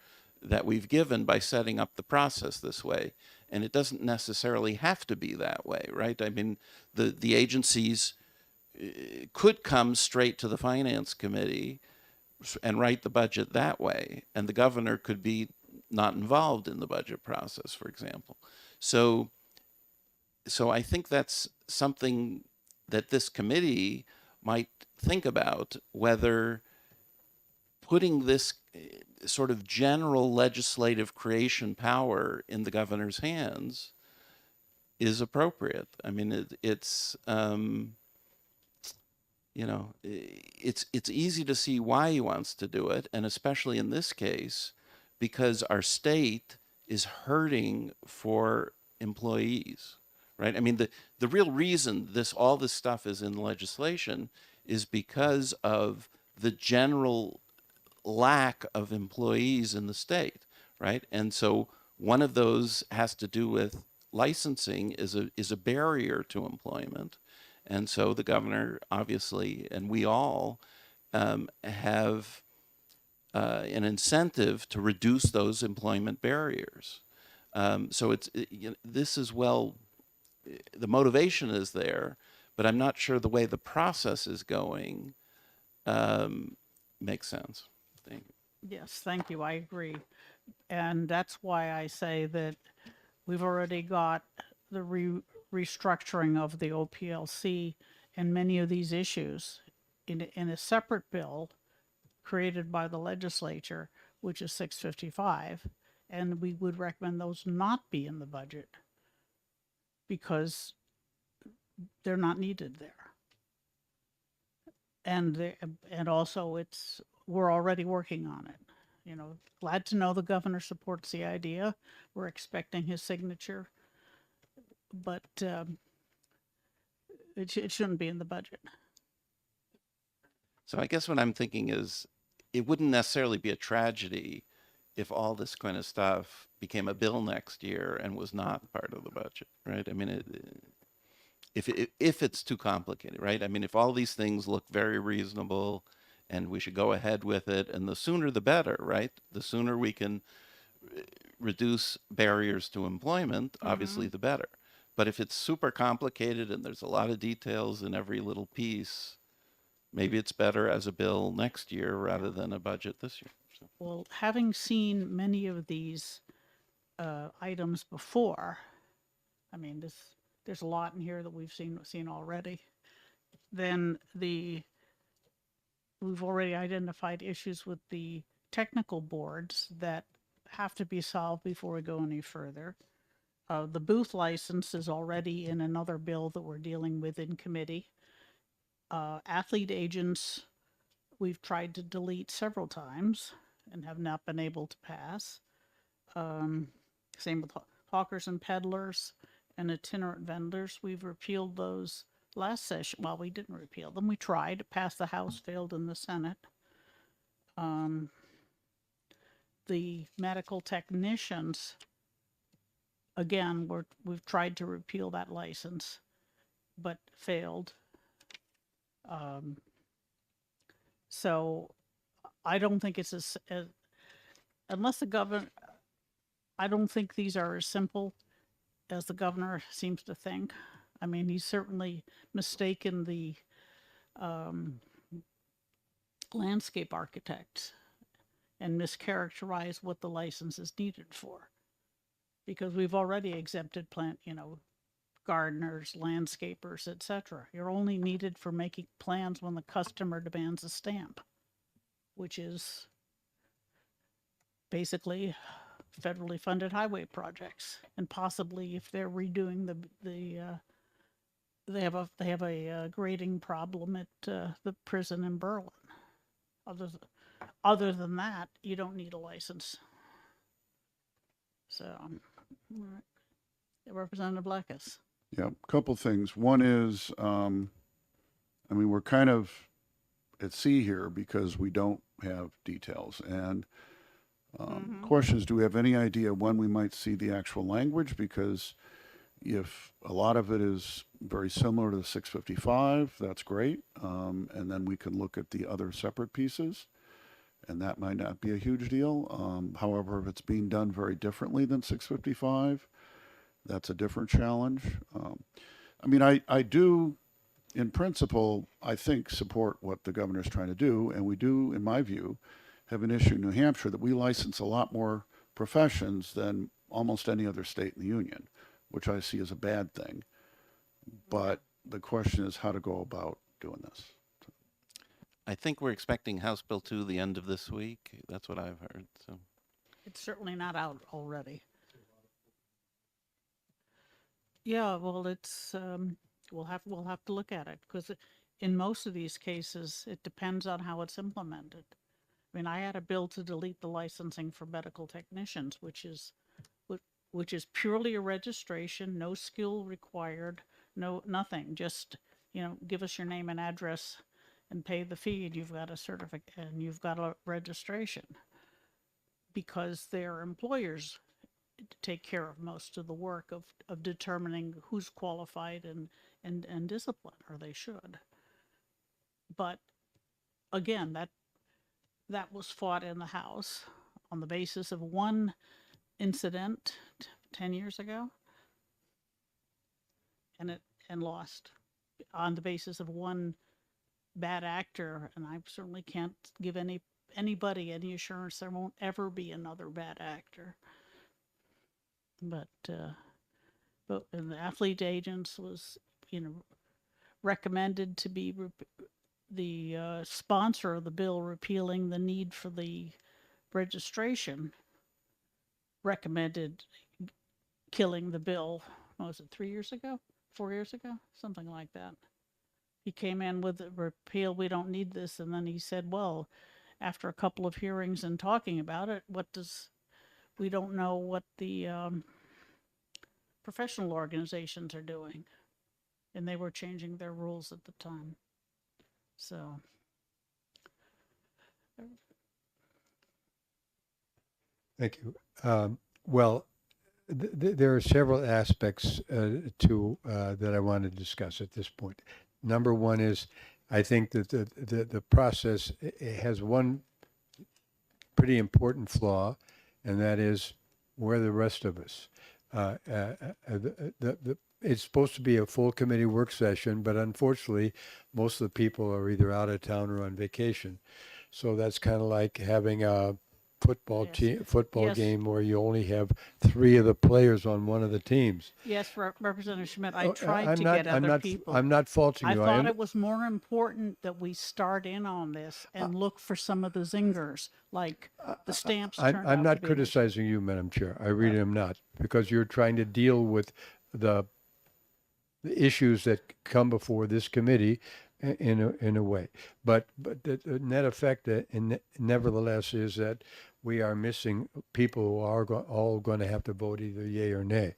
that we've given by setting up the process this way. And it doesn't necessarily have to be that way, right? I mean, the agencies could come straight to the Finance Committee and write the budget that way. And the governor could be not involved in the budget process, for example. So I think that's something that this committee might think about, whether putting this sort of general legislative creation power in the governor's hands is appropriate. I mean, it's easy to see why he wants to do it, and especially in this case, because our state is hurting for employees. Right? I mean, the real reason all this stuff is in legislation is because of the general lack of employees in the state, right? And so one of those has to do with licensing is a barrier to employment. And so the governor, obviously, and we all have an incentive to reduce those employment barriers. So this is the motivation is there, but I'm not sure the way the process is going makes sense. Thank you. Yes, thank you. I agree. And that's why I say that we've already got the restructuring of the OPLC and many of these issues in a separate bill created by the legislature, which is 655. And we would recommend those not be in the budget, because they're not needed there. And also we're already working on it. Glad to know the governor supports the idea. We're expecting his signature, but it shouldn't be in the budget. So I guess what I'm thinking is it wouldn't necessarily be a tragedy if all this kind of stuff became a bill next year and was not part of the budget, right? I mean, if it's too complicated, right? I mean, if all these things look very reasonable and we should go ahead with it, and the sooner the better, right? The sooner we can reduce barriers to employment, obviously the better. But if it's super complicated and there's a lot of details in every little piece, maybe it's better as a bill next year rather than a budget this year. So. Well, having seen many of these items before, I mean, there's a lot in here that we've seen already. Then we've already identified issues with the technical boards that have to be solved before we go any further. The booth license is already in another bill that we're dealing with in committee. Athlete agents, we've tried to delete several times and have not been able to pass. Same with hawkers and peddlers and itinerant vendors. We've repealed those last session. Well, we didn't repeal them. We tried. It passed the House, failed in the Senate. The medical technicians, again, we've tried to repeal that license, but failed. So I don't think it's as unless the governor, I don't think these are as simple as the governor seems to think. I mean, he's certainly mistaken the landscape architects and mischaracterized what the license is needed for. Because we've already exempted gardeners, landscapers, etc. You're only needed for making plans when the customer demands a stamp, which is basically federally funded highway projects, and possibly if they're redoing they have a grading problem at the prison in Berlin. Other than that, you don't need a license. So, all right. Representative Blackus. Yeah, a couple things. One is, we're kind of at sea here because we don't have details. And question is, do we have any idea when we might see the actual language? Because if a lot of it is very similar to the 655, that's great. And then we can look at the other separate pieces, and that might not be a huge deal. However, if it's being done very differently than 655, that's a different challenge. I do, in principle, I think, support what the governor's trying to do. And we do, in my view, have an issue in New Hampshire that we license a lot more professions than almost any other state in the union, which I see as a bad thing. But the question is how to go about doing this. I think we're expecting House Bill 2 the end of this week. That's what I've heard. So It's certainly not out already. Yeah, well, it's we'll have to look at it because in most of these cases, it depends on how it's implemented. I mean, I had a bill to delete the licensing for medical technicians, which is purely a registration, no skill required, nothing. Just give us your name and address, and pay the fee, and you've got a certificate and you've got a registration. Because their employers take care of most of the work of determining who's qualified and disciplined, or they should. But again, that was fought in the House on the basis of one incident 10 years ago, and lost on the basis of one bad actor. And I certainly can't give anybody any assurance there won't ever be another bad actor. But and the athlete agents was recommended to be the sponsor of the bill repealing the need for the registration, recommended killing the bill. What was it, 3 years ago? 4 years ago? Something like that. He came in with a repeal, we don't need this, and then he said, well, after a couple of hearings and talking about it, we don't know what the professional organizations are doing. And they were changing their rules at the time. So. Thank you. Well, there are several aspects that I want to discuss at this point. Number one is, I think that the process has one pretty important flaw, and that is where the rest of us. it's supposed to be a full committee work session, but unfortunately, most of the people are either out of town or on vacation. So that's kind of like having a Yes. football Yes. game where you only have 3 of the players on one of the teams. Yes, Representative Schmidt, I Oh, tried I'm to not, get I'm other not, people. I'm not faulting I you. thought it was more important that we start in on this and look for some of the zingers, like the stamps turned out I'm to not be. criticizing you, Madam Chair. I really am not, because you're trying to deal with the issues that come before this committee in a way. But the net effect, nevertheless, is that we are missing people who are all going to have to vote either yay or nay.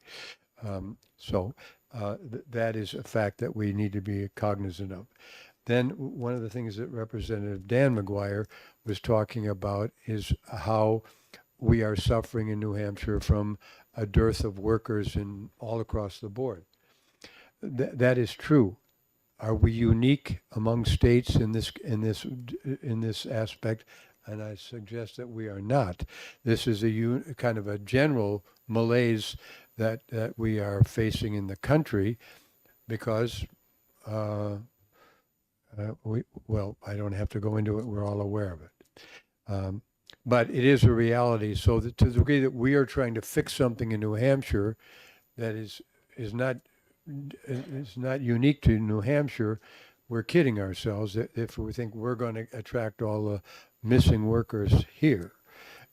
That is a fact that we need to be cognizant of. Then one of the things that Representative Dan McGuire was talking about is how we are suffering in New Hampshire from a dearth of workers in all across the board. That is true. Are we unique among states in this aspect? And I suggest that we are not. This is a kind of a general malaise that we are facing in the country because I don't have to go into it. We're all aware of it. But it is a reality. So that to the degree that we are trying to fix something in New Hampshire that is not unique to New Hampshire, we're kidding ourselves if we think we're going to attract all the missing workers here,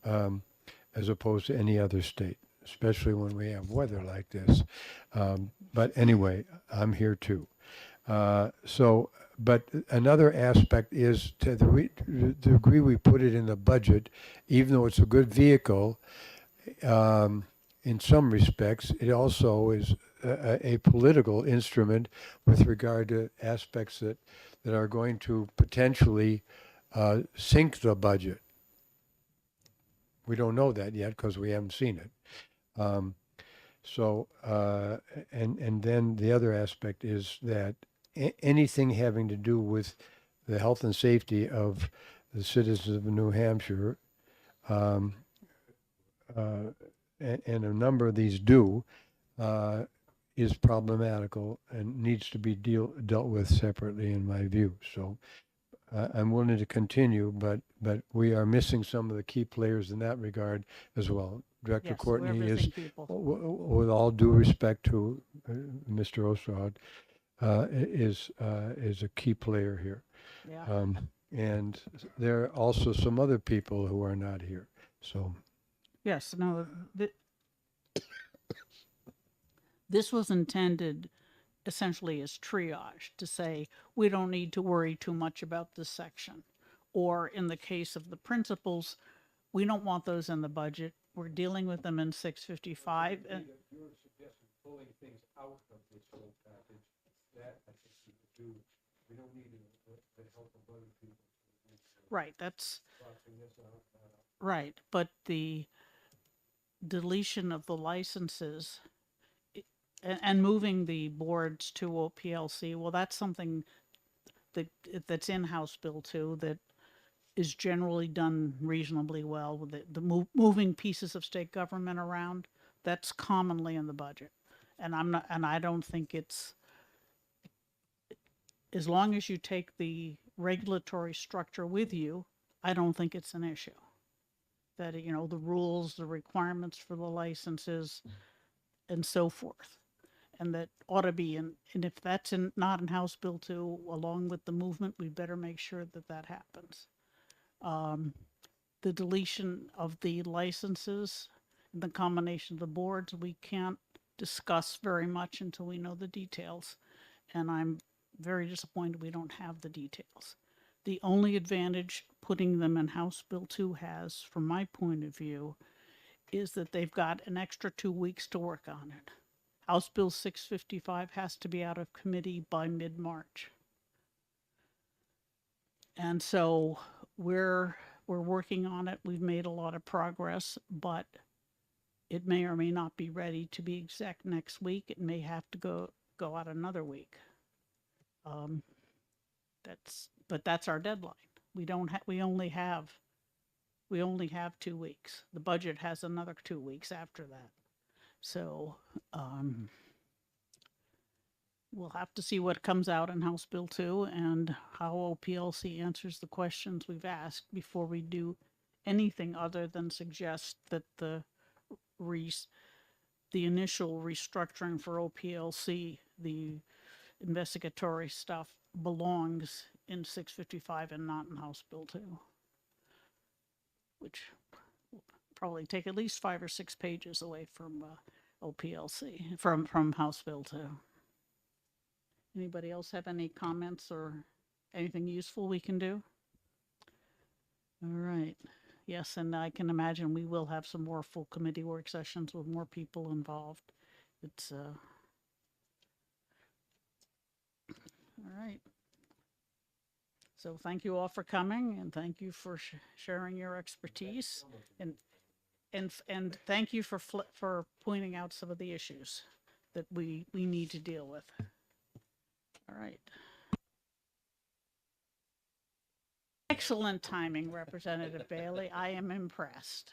as opposed to any other state, especially when we have weather like this. But anyway, I'm here too. But another aspect is to the degree we put it in the budget, even though it's a good vehicle, in some respects, it also is a political instrument with regard to aspects that are going to potentially sink the budget. We don't know that yet because we haven't seen it. And then the other aspect is that anything having to do with the health and safety of the citizens of New Hampshire, and a number of these do, is problematical and needs to be dealt with separately, in my view. So I'm willing to continue, but we are missing some of the key players in that regard as well. Director Yes, Courtney we're is, missing people. with all due respect to Mr. Osterhod, is a key player here. Yeah. And there are also some other people who are not here. So Yes, no, this was intended essentially as triage to say, we don't need to worry too much about this section. Or in the case of the principals, we don't want those in the budget. We're dealing with them in 655. And You're suggesting pulling things out of this whole package, that I think we could do. We don't need the help of other people. right, that's Crossing this out, right. But the deletion of the licenses and moving the boards to OPLC, well, that's something that's in House Bill 2 that is generally done reasonably well with moving pieces of state government around. That's commonly in the budget. And I don't think it's, as long as you take the regulatory structure with you, I don't think it's an issue. That, the rules, the requirements for the licenses and so forth. And that ought to be in, and if that's not in House Bill 2, along with the movement, we better make sure that happens. The deletion of the licenses and the combination of the boards, we can't discuss very much until we know the details. And I'm very disappointed we don't have the details. The only advantage putting them in House Bill 2 has, from my point of view, is that they've got an extra 2 weeks to work on it. House Bill 655 has to be out of committee by mid-March. And so we're working on it. We've made a lot of progress, but it may or may not be ready to be exec next week. It may have to go out another week. That's our deadline. We only have 2 weeks. The budget has another 2 weeks after that. So, we'll have to see what comes out in House Bill 2 and how OPLC answers the questions we've asked before we do anything other than suggest that the initial restructuring for OPLC, the investigatory stuff, belongs in 655 and not in House Bill 2, which will probably take at least 5 or 6 pages away from OPLC, from House Bill 2. Anybody else have any comments or anything useful we can do? All right. Yes, and I can imagine we will have some more full committee work sessions with more people involved. It's all right. So thank you all for coming, and thank you for sharing your expertise, and thank you for pointing out some of the issues that we need to deal with. All right. Excellent timing, Representative Bailey. I am impressed.